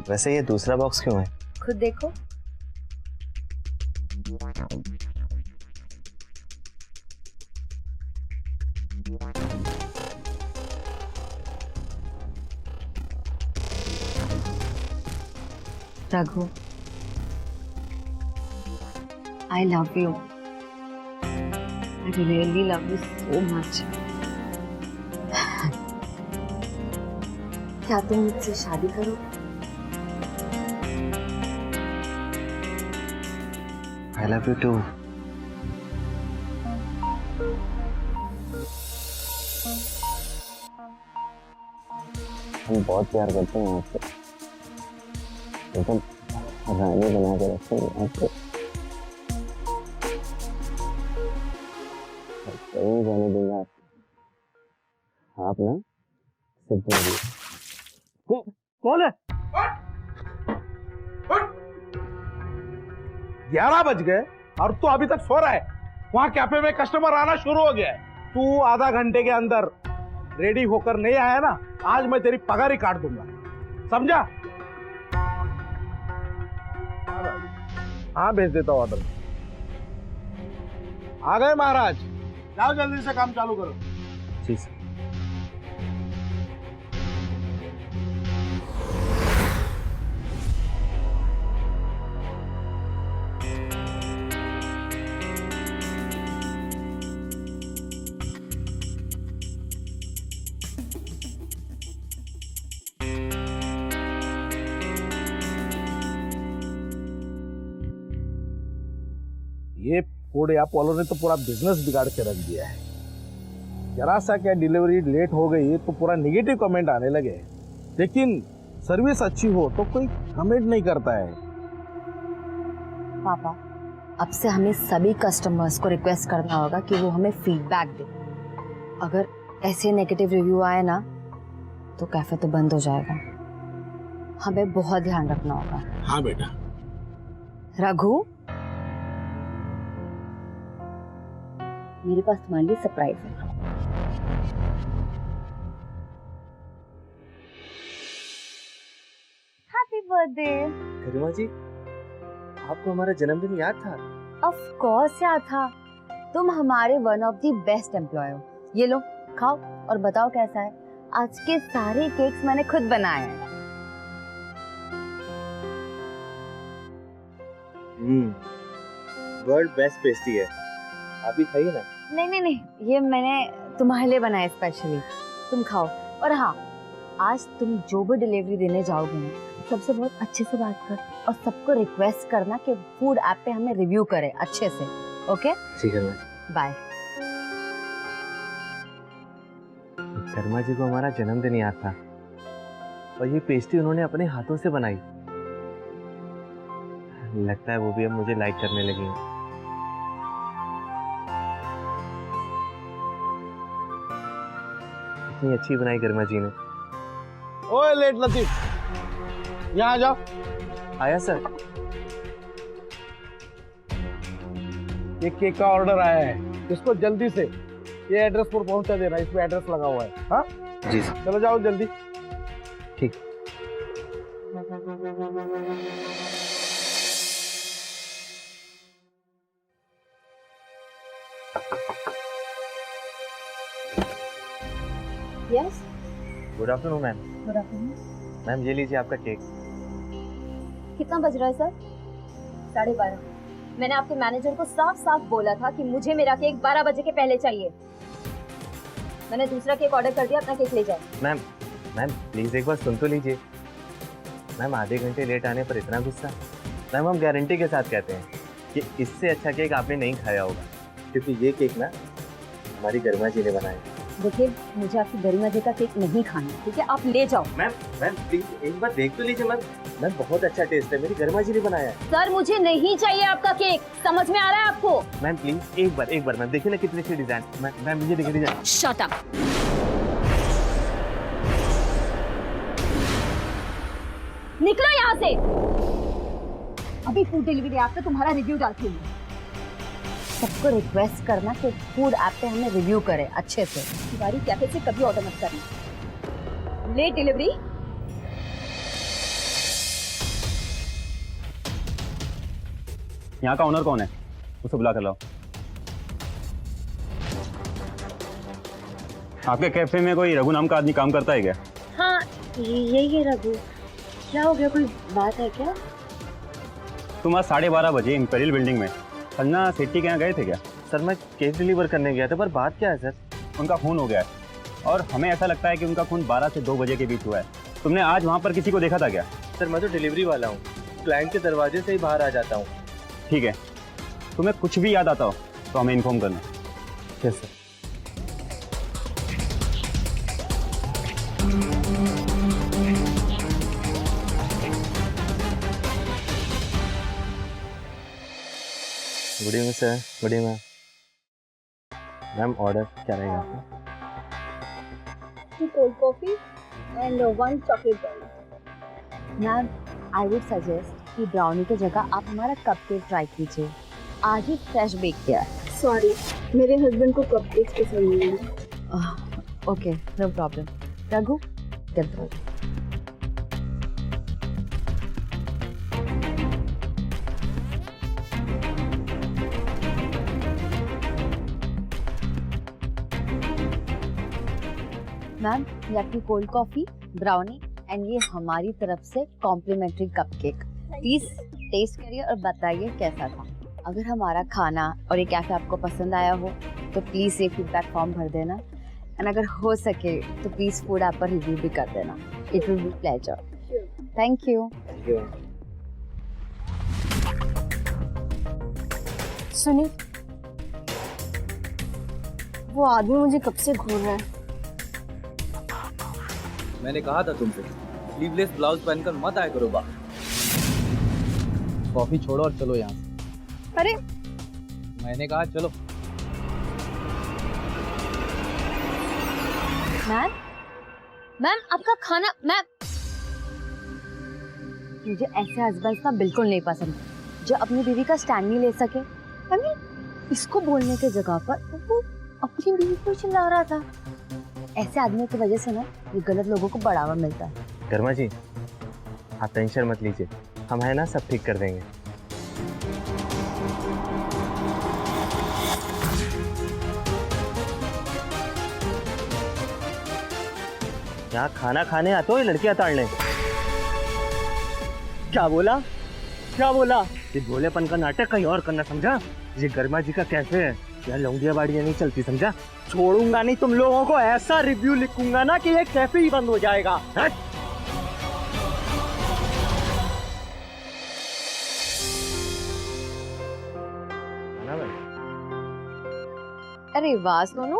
वैसे ये दूसरा बॉक्स क्यों है? खुद देखो। Raghu, I love you. I really love you so much. क्या तुम मुझसे शादी करो? I love you too. हम बहुत प्यार करते हैं आपसे, एकदम रानी बना के रखेंगे आपको, कहीं जाने दूंगा आप ना सिर्फ। कौन है? 11 बज गए और तू अभी तक सो रहा है। वहां कैफे में कस्टमर आना शुरू हो गया है। तू आधा घंटे के अंदर रेडी होकर नहीं आया ना, आज मैं तेरी पगार ही काट दूंगा, समझा? हाँ, भेज देता हूँ ऑर्डर। आ गए महाराज, जाओ जल्दी से काम चालू करो। जी सर। ये फूड ऐप वालों ने तो पूरा बिजनेस बिगाड़ के रख दिया है। जरा सा क्या डिलीवरी लेट हो गई तो पूरा नेगेटिव कमेंट आने लगे, लेकिन सर्विस अच्छी हो तो कोई कमेंट नहीं करता है। पापा, अब से हमें सभी कस्टमर्स को रिक्वेस्ट करना होगा कि वो हमें फीडबैक दे। अगर ऐसे नेगेटिव रिव्यू आए ना तो कैफे तो बंद हो जाएगा। हमें बहुत ध्यान रखना होगा। हाँ बेटा। रघु, मेरे पास तुम्हारे लिए सरप्राइज है। Happy birthday. गरिमा जी, आपको हमारा जन्मदिन याद था? ऑफ कोर्स याद था। तुम हमारे one of the best employ हो। ये लो, खाओ और बताओ कैसा है। आज के सारे केक्स मैंने खुद बनाए हैं। वर्ल्ड बेस्ट पेस्ट्री है, आप भी खाइए ना। नहीं नहीं नहीं, ये मैंने तुम्हारे लिए बनाया स्पेशली। तुम खाओ। और हाँ, आज तुम जो भी डिलीवरी देने जाओगे ना, सबसे बहुत अच्छे से बात कर और सबको रिक्वेस्ट करना कि फूड ऐप पे हमें रिव्यू करे अच्छे से। ओके? ठीक है। बाय। शर्मा जी को हमारा जन्मदिन याद था और ये पेस्ट्री उन्होंने अपने हाथों से बनाई। लगता है वो भी अब मुझे लाइक करने लगी हैं। इतनी अच्छी बनाई गरिमा जी ने। ओए लेट लतीफ, यहाँ आ जाओ। आया सर। ये केक का ऑर्डर आया है, इसको जल्दी से ये एड्रेस पर पहुंचा देना। इस पे एड्रेस लगा हुआ है। हाँ जी सर। चलो जाओ जल्दी। ठीक। Yes, good afternoon ma'am. Good afternoon. Ma'am ये लीजिए आपका केक। कितना बज रहा है सर? 12:30। मैंने आपके मैनेजर को साफ साफ बोला था कि मुझे मेरा केक 12 बजे के पहले चाहिए। मैंने दूसरा केक ऑर्डर कर दिया, अपना केक ले जाए। मैम मैम प्लीज एक बार सुन तो लीजिए। मैम आधे घंटे लेट आने पर इतना गुस्सा? मैम हम गारंटी के साथ कहते हैं कि इससे अच्छा केक आपने नहीं खाया होगा, क्योंकि ये केक ना हमारी गरिमा जी ने बनाया। देखिए मुझे आपकी गरिमा जी का केक नहीं खाना, ठीक है? आप ले जाओ। मैम मैम प्लीज एक बार देख तो लीजिए। मैम मैम बहुत अच्छा टेस्ट है, मेरी गरिमा जी ने बनाया है। सर मुझे नहीं चाहिए आपका केक, समझ में आ रहा है आपको? मैम प्लीज एक बार मैम देखिए ना कितनी अच्छी डिजाइन। मैम मुझे देखिए डिजाइन। Shut up. निकलो यहाँ से। अभी फूड डिलीवरी ऐप पे तुम्हारा रिव्यू डालती हूँ। सबको रिक्वेस्ट करना कि फूड ऐप पे हमें रिव्यू करे अच्छे से। तुम्हारी कैफे से कभी ऑर्डर मत करना। Late delivery. यहाँ का ओनर कौन है? उसे बुला कर लाओ। आपके कैफे में कोई रघु नाम का आदमी काम करता है क्या? हाँ ये रघु। क्या हो गया, कोई बात है क्या? तुम आज 12:30 बजे इंपेरियल बिल्डिंग में खन्ना सेट्टी के यहाँ गए थे क्या? सर मैं केक डिलीवर करने गया था, पर बात क्या है सर? उनका खून हो गया है और हमें ऐसा लगता है कि उनका खून 12 से 2 बजे के बीच हुआ है। तुमने आज वहाँ पर किसी को देखा था क्या? सर मैं तो डिलीवरी वाला हूँ, क्लाइंट के दरवाजे से ही बाहर आ जाता हूँ। ठीक है, तुम्हें कुछ भी याद आता हो तो हमें इन्फॉर्म करना। Yes sir. Good evening sir. Good evening ma'am. Order क्या रहेगा आपका? 2 cold coffee and 1 chocolate brownie. Ma'am I would suggest कि ब्राउनी की जगह आप हमारा कपकेक ट्राई कीजिए। आज ही फ्रेश बेक किया है। सॉरी, मेरे हस्बैंड को कपकेक्स पसंद नहीं है। Okay no problem. Raghu get the ma'am ये आपकी कोल्ड कॉफी, ब्राउनी एंड ये हमारी तरफ से कॉम्प्लीमेंट्री कपकेक। प्लीज टेस्ट करिए और बताइए कैसा था। अगर हमारा खाना और ये कैफे आपको पसंद आया हो तो प्लीज ये फीडबैक फॉर्म भर देना एंड अगर हो सके तो प्लीज फूड ऐप पर रिव्यू भी कर देना। It will be pleasure. Thank you. सुनिए, वो आदमी मुझे कब से घूर रहा है। मैंने कहा था तुमसे स्लीवलेस ब्लाउज पहनकर मत आया करो बाहर। कॉफी छोड़ो और चलो यहाँ से। अरे मैंने कहा चलो। मैम आपका खाना। मैम मुझे ऐसे हस्बैंड ना बिल्कुल नहीं पसंद जो अपनी बीवी का स्टैंड नहीं ले सके। आई मीन इसको बोलने की जगह पर वो अपनी बीवी को चिल्ला रहा था। ऐसे आदमियों की वजह से ना ये गलत लोगों को बढ़ावा मिलता है। गरिमा जी आप टेंशन मत लीजिए, हम है ना, सब ठीक कर देंगे। यहाँ खाना खाने आते हो ये लड़कियां ताड़ने? क्या बोला? क्या बोला? ये भोलेपन का नाटक कहीं और करना, समझा? ये गरिमा जी का कैफे है, यार लौंडिया बाड़ियां नहीं चलती, समझा? छोड़ूंगा नहीं तुम लोगों को, ऐसा रिव्यू लिखूंगा ना कि ये कैफे ही बंद हो जाएगा। अरे वाह सोनू,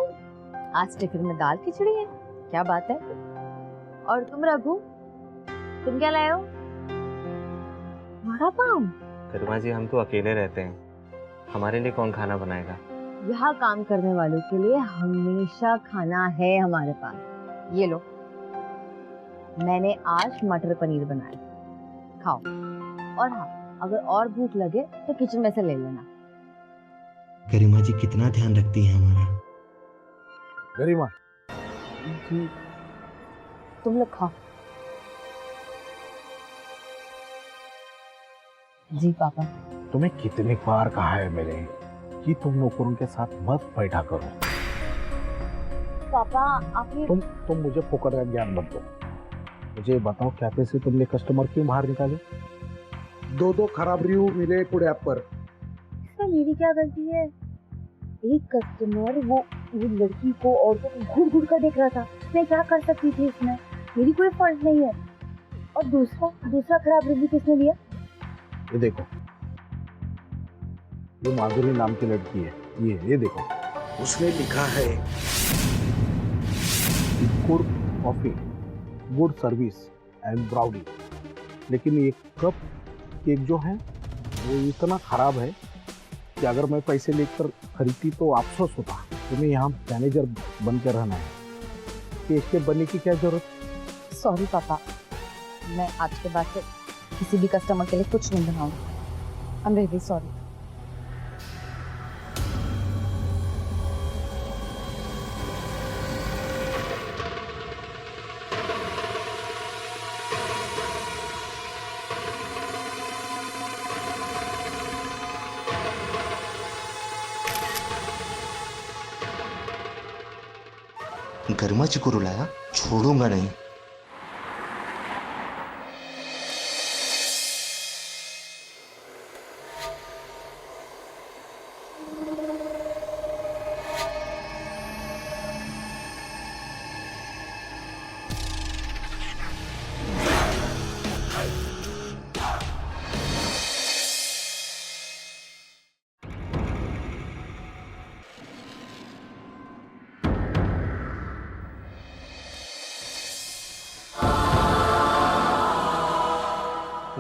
आज टिफिन में दाल खिचड़ी है, क्या बात है। और तुम रघु, तुम क्या लाए हो? वड़ा पाव। गरिमा जी हम तो अकेले रहते हैं, हमारे लिए कौन खाना बनाएगा? यहाँ काम करने वालों के लिए हमेशा खाना है हमारे पास। ये लो, मैंने आज मटर पनीर बनाया, खाओ। और हाँ, अगर और भूख लगे तो किचन में से ले लेना। गरिमा जी कितना ध्यान रखती है हमारा। गरिमा तुम लोग खाओ। जी पापा। तुम्हें कितनी बार कहा है मैंने कि तुम नौकरों के साथ मत बैठा करो। पापा आपने तुम मुझे फोकट का ज्ञान मत दो। मुझे बताओ कैफे से तुमने कस्टमर क्यों बाहर निकाले? 2 खराब रिव्यू मिले फूड ऐप पर। इसमें मेरी क्या गलती है? एक कस्टमर वो लड़की को और घूर घूर कर देख रहा था, मैं क्या कर सकती थी इसमें? मेरी कोई फॉल्ट नहीं है। और दूसरा खराब रिव्यू किसने दिया? ये देखो, ये माधुरी नाम की लड़की है, ये देखो, उसने लिखा है good coffee, good service and brownie. लेकिन ये कप केक जो है वो इतना खराब है कि अगर मैं पैसे लेकर खरीदती तो अफसोस होता। तुम्हें यहाँ मैनेजर बन कर रहना है, केक के बनने की क्या जरूरत? सॉरी पापा, मैं आज के बाद से किसी भी कस्टमर के लिए कुछ नहीं बनाऊंगी। I am really sorry. गर्मा जी को रुलाया, छोड़ूंगा नहीं।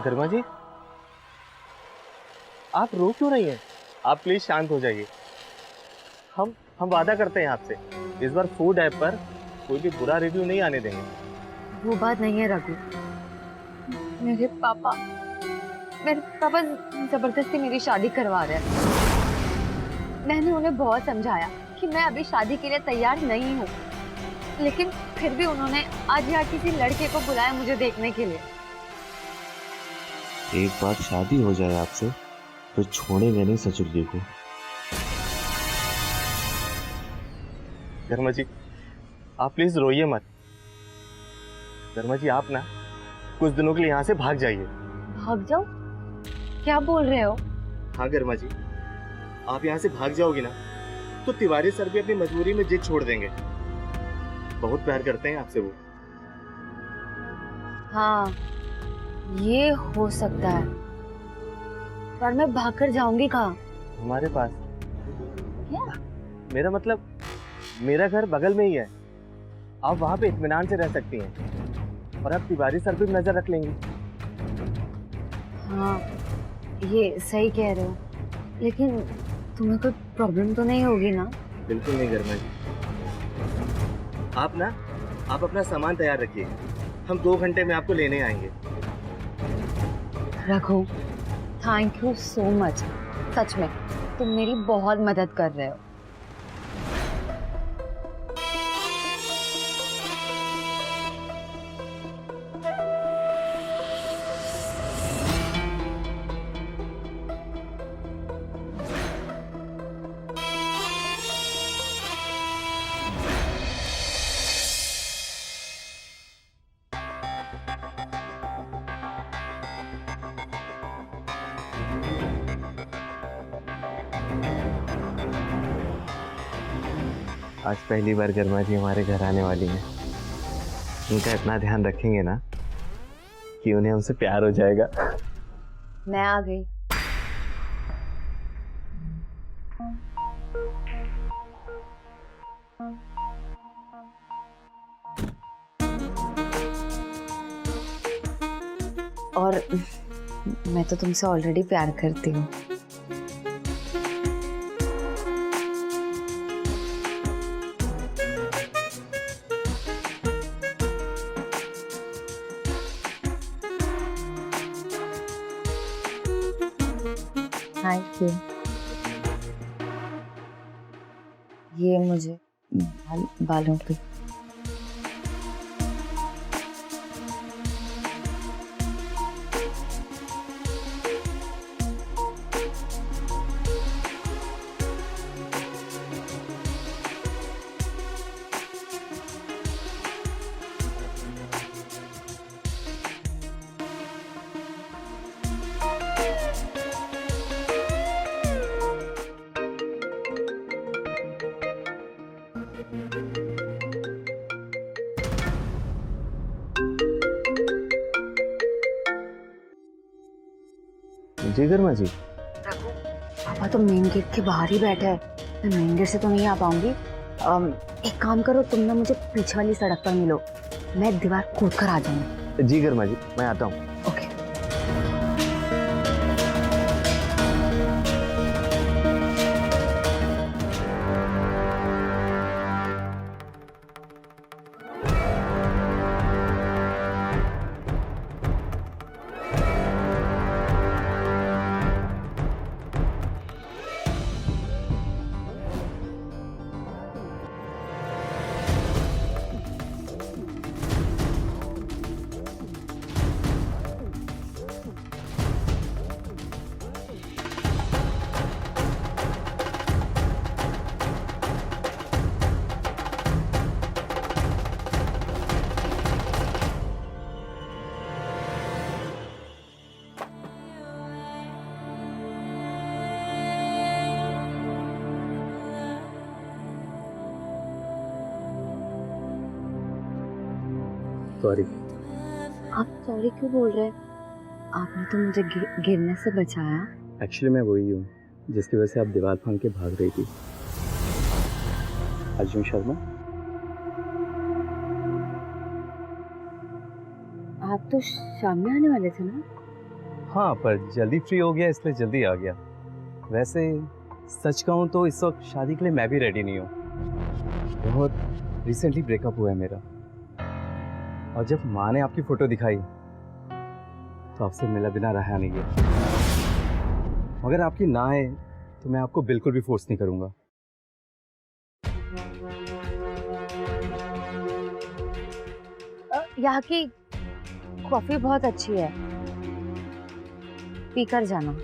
गर्मा जी, आप रो क्यों रही हैं? आप प्लीज शांत हो जाइए। हम वादा करते हैं आपसे, इस बार फूड ऐप पर कोई भी बुरा रिव्यू नहीं आने देंगे। वो बात नहीं है रघु। मेरे पापा जबरदस्ती मेरी शादी करवा रहे हैं। मैंने उन्हें बहुत समझाया कि मैं अभी शादी के लिए तैयार नहीं हूँ, लेकिन फिर भी उन्होंने आज यहाँ किसी लड़के को बुलाया मुझे देखने के लिए। एक बार शादी हो जाए आपसे तो छोड़ेंगे नहीं सचुर जी को। गर्मा जी, आप प्लीज रोइए मत। गर्मा जी, आप ना कुछ दिनों के लिए यहाँ से भाग जाइए। भाग जाओ? क्या बोल रहे हो? हाँ गर्मा जी, आप यहाँ से भाग जाओगी ना तो तिवारी सर भी अपनी मजबूरी में जिद छोड़ देंगे। बहुत प्यार करते हैं आपसे वो। हाँ, ये हो सकता है, पर मैं भागकर जाऊंगी कहाँ? हमारे पास। क्या? मेरा मतलब, मेरा घर बगल में ही है, आप वहाँ पे इत्मीनान से रह सकती हैं और आप तिवारी सर पे भी नजर रख लेंगी। हाँ, ये सही कह रहे हो, लेकिन तुम्हें कोई प्रॉब्लम तो नहीं होगी ना? बिल्कुल नहीं गर्मा जी। आप अपना सामान तैयार रखिए, हम 2 घंटे में आपको लेने आएंगे। Raghu, thank you so much. सच में तुम मेरी बहुत मदद कर रहे हो। आज पहली बार गर्मा जी हमारे घर आने वाली हैं। उनका इतना ध्यान रखेंगे ना कि उन्हें हमसे प्यार हो जाएगा। मैं आ गई। और मैं तो तुमसे ऑलरेडी प्यार करती हूँ। Thank you. ये मुझे बालों पे। जी गर्मा जी। रघु, पापा तो मेन गेट के बाहर ही बैठे हैं। मैं मेन गेट से तो नहीं आ पाऊंगी। एक काम करो, तुम ना मुझे पीछे वाली सड़क पर मिलो, मैं दीवार कूद कर आ जाऊंगी। जी गर्मा जी, मैं आता हूँ। ओके। सॉरी। आप सॉरी क्यों बोल रहे हैं? आपने तो मुझे गिरने से बचाया। एक्चुअली मैं वही हूँ जिसकी वजह से आप दीवार फांद के भाग रही थी। अर्जुन शर्मा। आप तो शाम में आने वाले थे ना? हाँ, पर जल्दी फ्री हो गया इसलिए जल्दी आ गया। वैसे सच कहूँ तो इस वक्त शादी के लिए मैं भी रेडी नहीं हूँ। बहुत रिसेंटली ब्रेकअप हुआ है मेरा, और जब माँ ने आपकी फोटो दिखाई तो आपसे मिला बिना रहा नहीं गया। मगर आपकी ना है तो मैं आपको बिल्कुल भी फोर्स नहीं करूँगा। यहाँ की कॉफी बहुत अच्छी है, पीकर जाना।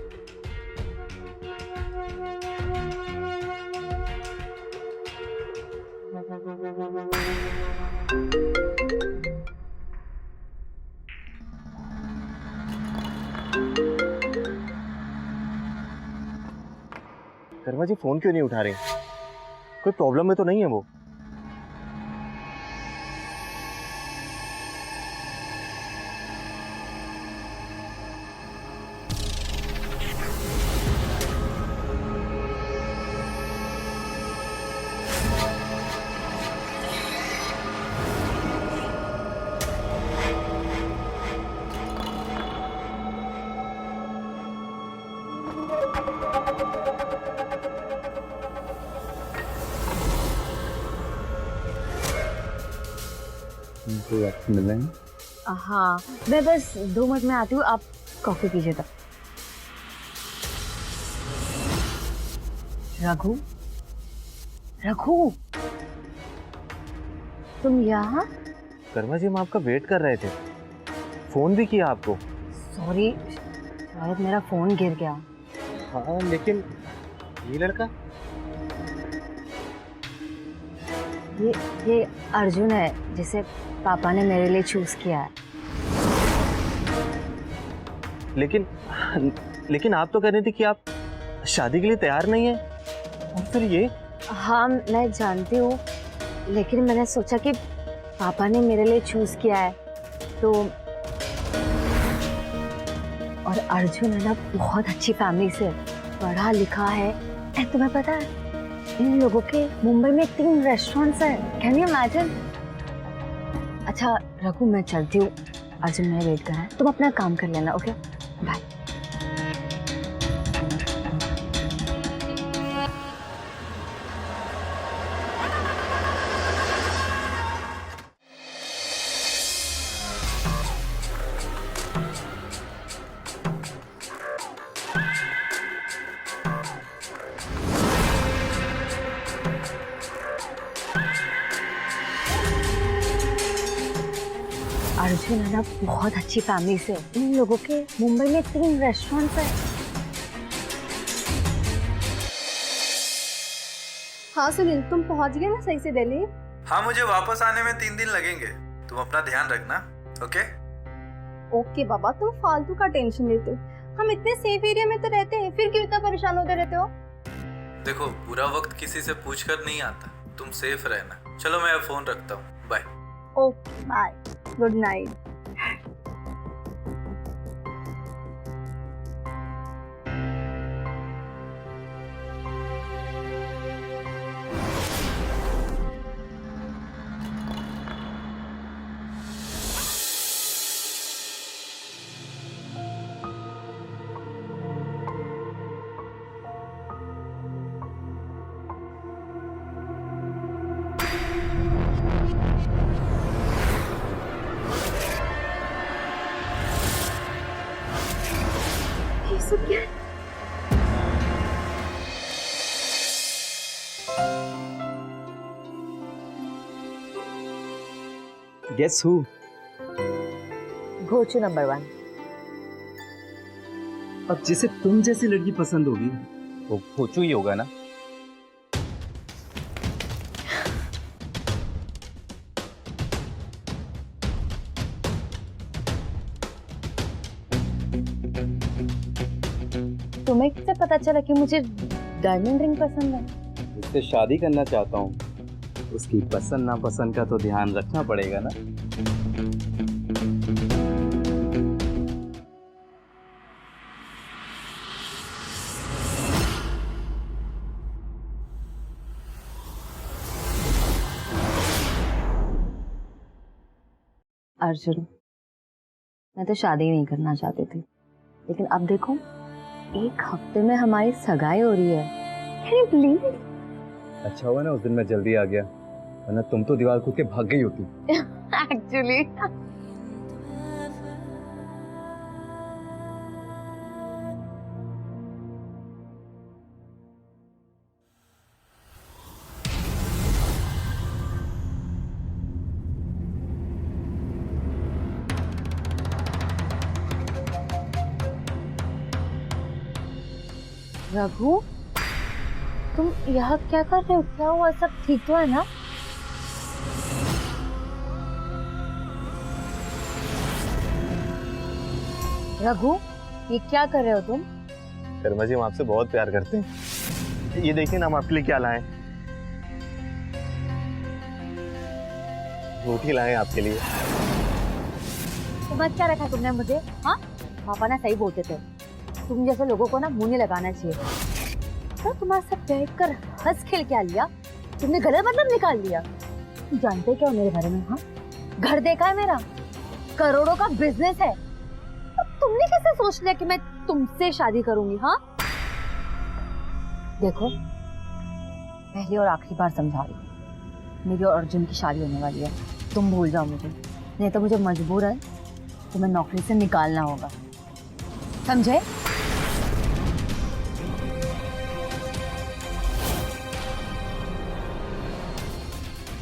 कर्मा जी फोन क्यों नहीं उठा रहे? कोई प्रॉब्लम में तो नहीं है वो? कोई आपसे मिल रहे हैं? हाँ, मैं बस 2 मिनट में आती हूँ, आप कॉफी पीजिए तब। रघु, रघु, तुम यहाँ? कर्मा जी हम आपका वेट कर रहे थे, फोन भी किया आपको। सॉरी, शायद मेरा फोन गिर गया। हाँ, लेकिन ये लड़का? ये अर्जुन है जिसे पापा ने मेरे लिए चूज किया है। लेकिन आप तो कह रही थी कि आप शादी के लिए तैयार नहीं है, और फिर ये? हाँ, मैं जानती हूँ, लेकिन मैंने सोचा कि पापा ने मेरे लिए चूज किया है तो। और अर्जुन है ना बहुत अच्छी फैमिली से, पढ़ा लिखा है। तुम्हें पता है इन लोगों के मुंबई में 3 रेस्टोरेंट्स हैं। Can you imagine? अच्छा रघु, मैं चलती हूँ, अर्जुन मेरा वेट कर रहा है, तुम अपना काम कर लेना। Okay, bye. अर्जुन है ना बहुत अच्छी फैमिली से, इन लोगों के मुंबई में 3 रेस्टोरेंट्स हैं। हाँ सुनील, तुम पहुंच गए ना सही से दिल्ली? हाँ, मुझे वापस आने में 3 दिन लगेंगे। तुम अपना ध्यान रखना, ओके? ओके बाबा, तुम फालतू का टेंशन लेते हो। हम इतने सेफ एरिया में तो रहते हैं, फिर क्यों इतना परेशान होते रहते हो? देखो, बुरा वक्त किसी से पूछकर नहीं आता, तुम सेफ रहना। चलो मैं अब फोन रखता हूँ, bye. Okay bye, good night. सब क्या है? Guess who? घोचू नंबर 1। अब जिसे तुम जैसी लड़की पसंद होगी वो भोचू ही होगा ना। तुम्हें कैसे पता चला कि मुझे डायमंड रिंग पसंद है? उससे शादी करना चाहता हूँ, उसकी पसंद नापसंद का तो ध्यान रखना पड़ेगा ना। अर्जुन, मैं तो शादी नहीं करना चाहती थी, लेकिन अब देखो 1 हफ्ते में हमारी सगाई हो रही है। Can you believe it? अच्छा हुआ ना उस दिन मैं जल्दी आ गया, वरना तुम तो दीवार कूद के भाग गई होती। Actually, रघु, तुम यहाँ क्या कर रहे हो? क्या हुआ? सब ठीक तो है ना? रघु, ये क्या कर रहे हो तुम? कर्मा जी, हम आपसे बहुत प्यार करते हैं। ये देखिए ना, हम आपके लिए क्या लाए। रोटी लाए आपके लिए। समझ क्या रखा तुमने मुझे? हाँ, पापा ना सही बोलते थे, तुम जैसे लोगों को ना मुंह नहीं लगाना चाहिए। तो तुम्हारे साथ बैठकर हंस खेल क्या लिया? तुमने गलत मतलब निकाल लिया। तुम जानते क्या हो मेरे बारे में? हाँ, घर देखा है मेरा, करोड़ों का बिजनेस है। अब तुमने कैसे सोच लिया कि मैं तुमसे शादी करूंगी? हाँ, देखो, पहली और आखिरी बार समझा रही हूँ, मेरी और अर्जुन की शादी होने वाली है। तुम भूल जाओ मुझे, नहीं तो मुझे मजबूरन तुम्हें नौकरी से निकालना होगा, समझे?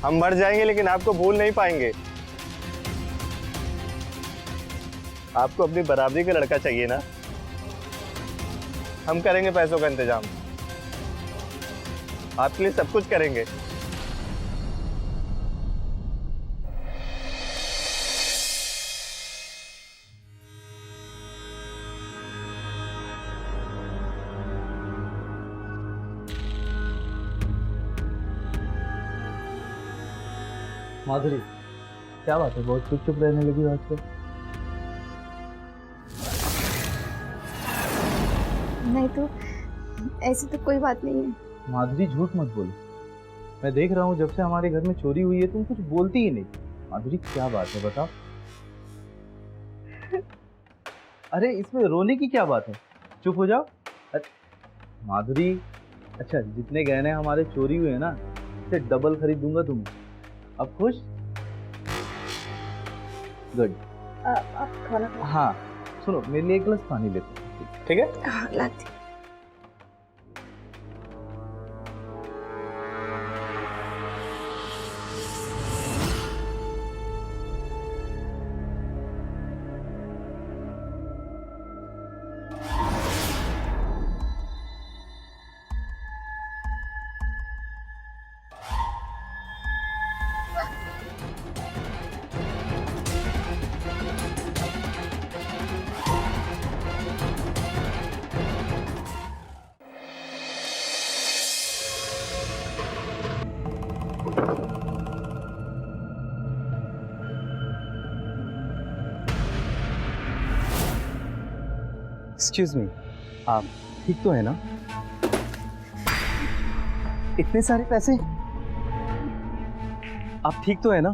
हम मर जाएंगे लेकिन आपको भूल नहीं पाएंगे। आपको अपनी बराबरी का लड़का चाहिए ना? हम करेंगे पैसों का इंतजाम, आपके लिए सब कुछ करेंगे। माधुरी, क्या बात है, बहुत चुप चुप रहने लगी आजकल। नहीं तो ऐसी तो कोई बात नहीं है। माधुरी, झूठ मत बोलो, मैं देख रहा हूँ जब से हमारे घर में चोरी हुई है तुम कुछ बोलती ही नहीं। माधुरी, क्या बात है, बताओ। अरे इसमें रोने की क्या बात है, चुप हो जाओ। माधुरी, अच्छा, जितने गहने हमारे चोरी हुए हैं ना, उससे डबल खरीद दूंगा तुम्हें। अब खुश? गुड। आप खाना खा। हाँ सुनो, मेरे लिए 1 गिलास पानी लेते हैं, ठीक है? हाँ, लाती। एक्सक्यूज मी, आप ठीक तो है ना? इतने सारे पैसे, आप ठीक तो है ना?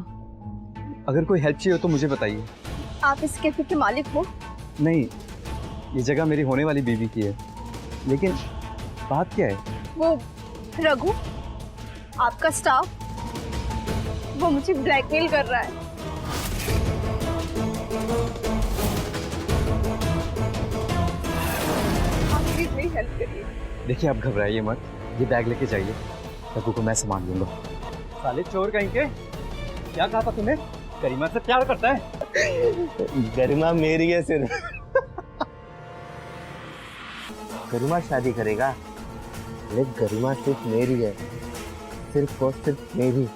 अगर कोई हेल्प चाहिए हो तो मुझे बताइए। आप इस कैफे के मालिक हो? नहीं, ये जगह मेरी होने वाली बीवी की है, लेकिन बात क्या है? वो रघु, आपका स्टाफ, वो मुझे ब्लैकमेल कर रहा है। मेरी हेल्प करिए। देखिए आप घबराइए मत, ये बैग लेके जाइए, रघु को मैं संभाल लूंगा। साले चोर कहीं के, क्या कहा था तूने? गरिमा से प्यार करता है? गरिमा मेरी है सिर्फ। गरिमा शादी करेगा, लेकिन गरिमा सिर्फ मेरी है, सिर्फ और सिर्फ मेरी।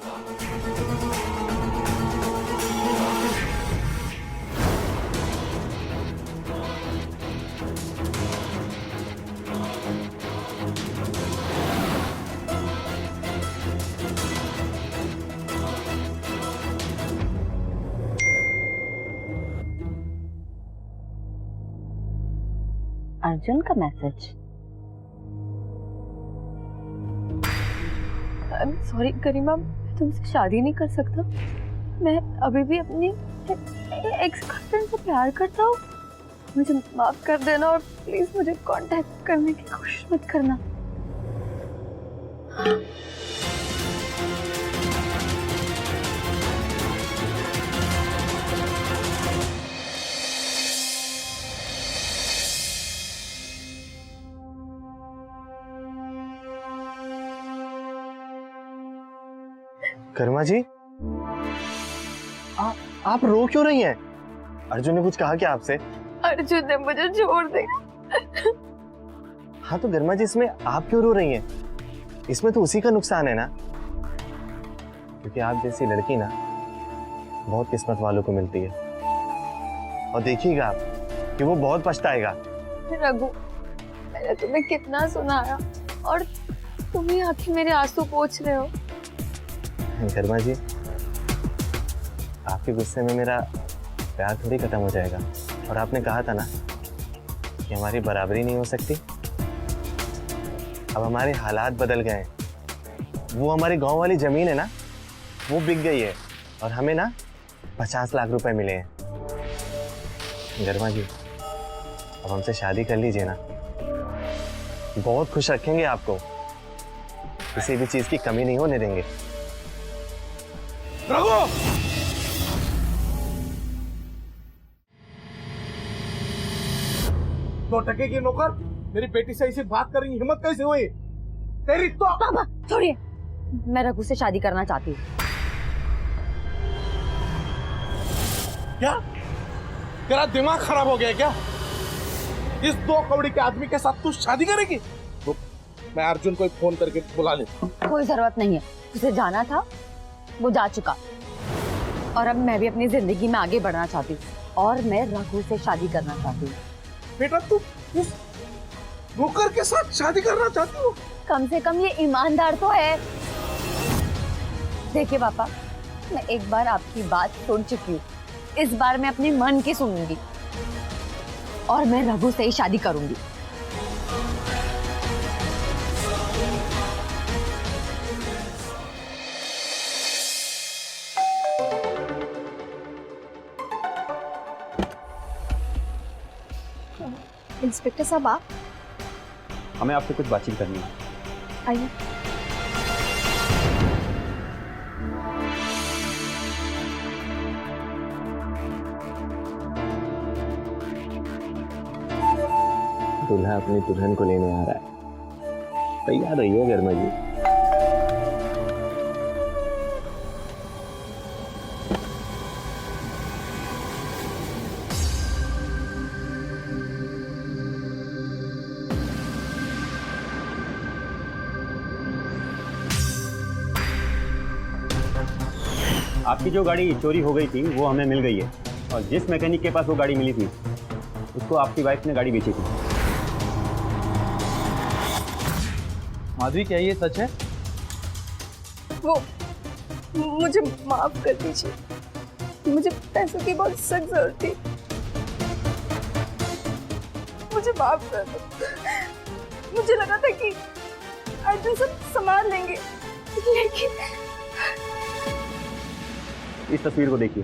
अर्जुन का मैसेज। सॉरी गरिमा, मैं तुमसे शादी नहीं कर सकता। मैं अभी भी अपनी एक्स गर्लफ्रेंड से प्यार करता हूँ। मुझे माफ कर देना और प्लीज मुझे कांटेक्ट करने की कोशिश मत करना। गरिमा जी, आप रो क्यों रही हैं? अर्जुन ने कुछ कहा क्या आपसे? अर्जुन ने मुझे छोड़ दिया। हाँ तो गरिमा जी, इसमें आप क्यों रो रही हैं? इसमें तो उसी का नुकसान है ना, क्योंकि आप जैसी लड़की ना बहुत किस्मत वालों को मिलती है, और देखिएगा आप कि वो बहुत पछताएगा। रघु, मैंने तुम्हें कितना सुनाया और तुम ही आके मेरे आंसू पोंछ रहे हो। गरिमा जी, आपके गुस्से में मेरा प्यार थोड़ी खत्म हो जाएगा। और आपने कहा था ना कि हमारी बराबरी नहीं हो सकती। अब हमारे हालात बदल गए हैं। वो हमारी गांव वाली जमीन है ना, वो बिक गई है और हमें ना 50 लाख रुपए मिले हैं। गरिमा जी, अब हमसे शादी कर लीजिए ना, बहुत खुश रखेंगे आपको, किसी भी चीज की कमी नहीं होने देंगे। रघु! दो टके की नौकर मेरी बेटी से ऐसी बात करने की हिम्मत कैसे हुई तेरी? तो पापा छोड़िए, मैं रघु से शादी करना चाहती हूँ। क्या तेरा दिमाग खराब हो गया क्या? इस 2 कौड़ी के आदमी के साथ तू शादी करेगी? तो मैं अर्जुन को फोन करके बुला लेता हूँ। कोई जरूरत नहीं है, उसे जाना था वो जा चुका, और अब मैं भी अपनी जिंदगी में आगे बढ़ना चाहती हूँ और मैं रघु से शादी करना चाहती हूँ। बेटा तू उस नौकर के साथ शादी करना चाहती हो? कम से कम ये ईमानदार तो है। देखिए पापा, मैं एक बार आपकी बात सुन चुकी हूँ, इस बार मैं अपने मन की सुनूंगी और मैं रघु से ही शादी करूंगी। इंस्पेक्टर साहब आप हमें आपसे कुछ बातचीत करनी है। आइए। दूल्हा अपनी दुल्हन को लेने आ रहा है, तैयार रहिए गरिमा जी। आपकी जो गाड़ी चोरी हो गई थी वो हमें मिल गई है, और जिस मैकेनिक के पास वो गाड़ी मिली थी उसको आपकी वाइफ ने गाड़ी बेची थी। माधुरी, क्या ये सच है? वो मुझे माफ कर दीजिए, मुझे पैसों की बहुत सख्त जरूरत थी, मुझे माफ कर दो। मुझे लगा था कि अर्जुन सब संभाल लेंगे, लेकिन इस तस्वीर को देखिए,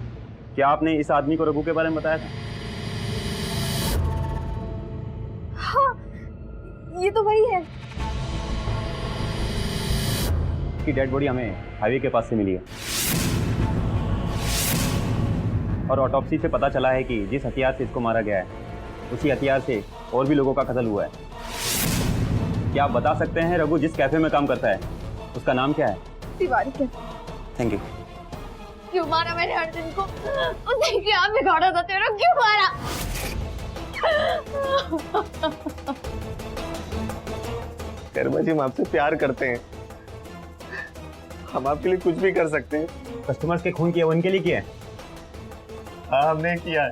क्या आपने इस आदमी को रघु के बारे में बताया था? हाँ, ये तो वही है। इसकी डेड बॉडी हमें हाईवे के पास से मिली है, और ऑटोप्सी से पता चला है कि जिस हथियार से इसको मारा गया है उसी हथियार से और भी लोगों का कत्ल हुआ है। क्या आप बता सकते हैं रघु जिस कैफे में काम करता है उसका नाम क्या है? तिवारी के। Thank you. क्यों मारा मैंने अर्जुन को? उसे क्या बिगाड़ा था तेरा? क्यों मारा? गरिमा जी हम आपसे प्यार करते हैं, हम आपके लिए कुछ भी कर सकते हैं। कस्टमर्स के खून किया उनके लिए किया है? हाँ हमने किया है।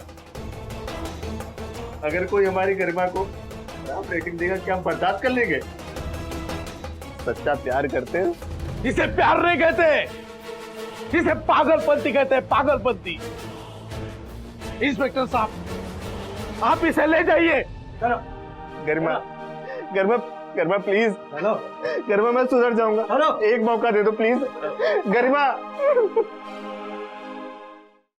अगर कोई हमारी गरिमा को खराब रेटिंग देगा क्या हम बर्दाश्त कर लेंगे? सच्चा प्यार करते हैं। इसे प्यार नहीं कहते, इसे पागलपंती कहते हैं, पागलपंती। इंस्पेक्टर साहब आप इसे ले जाइए। गरिमा गरिमा गरिमा प्लीज। हेलो गरिमा मैं सुधर जाऊंगा। हेलो एक मौका दे दो प्लीज गरिमा।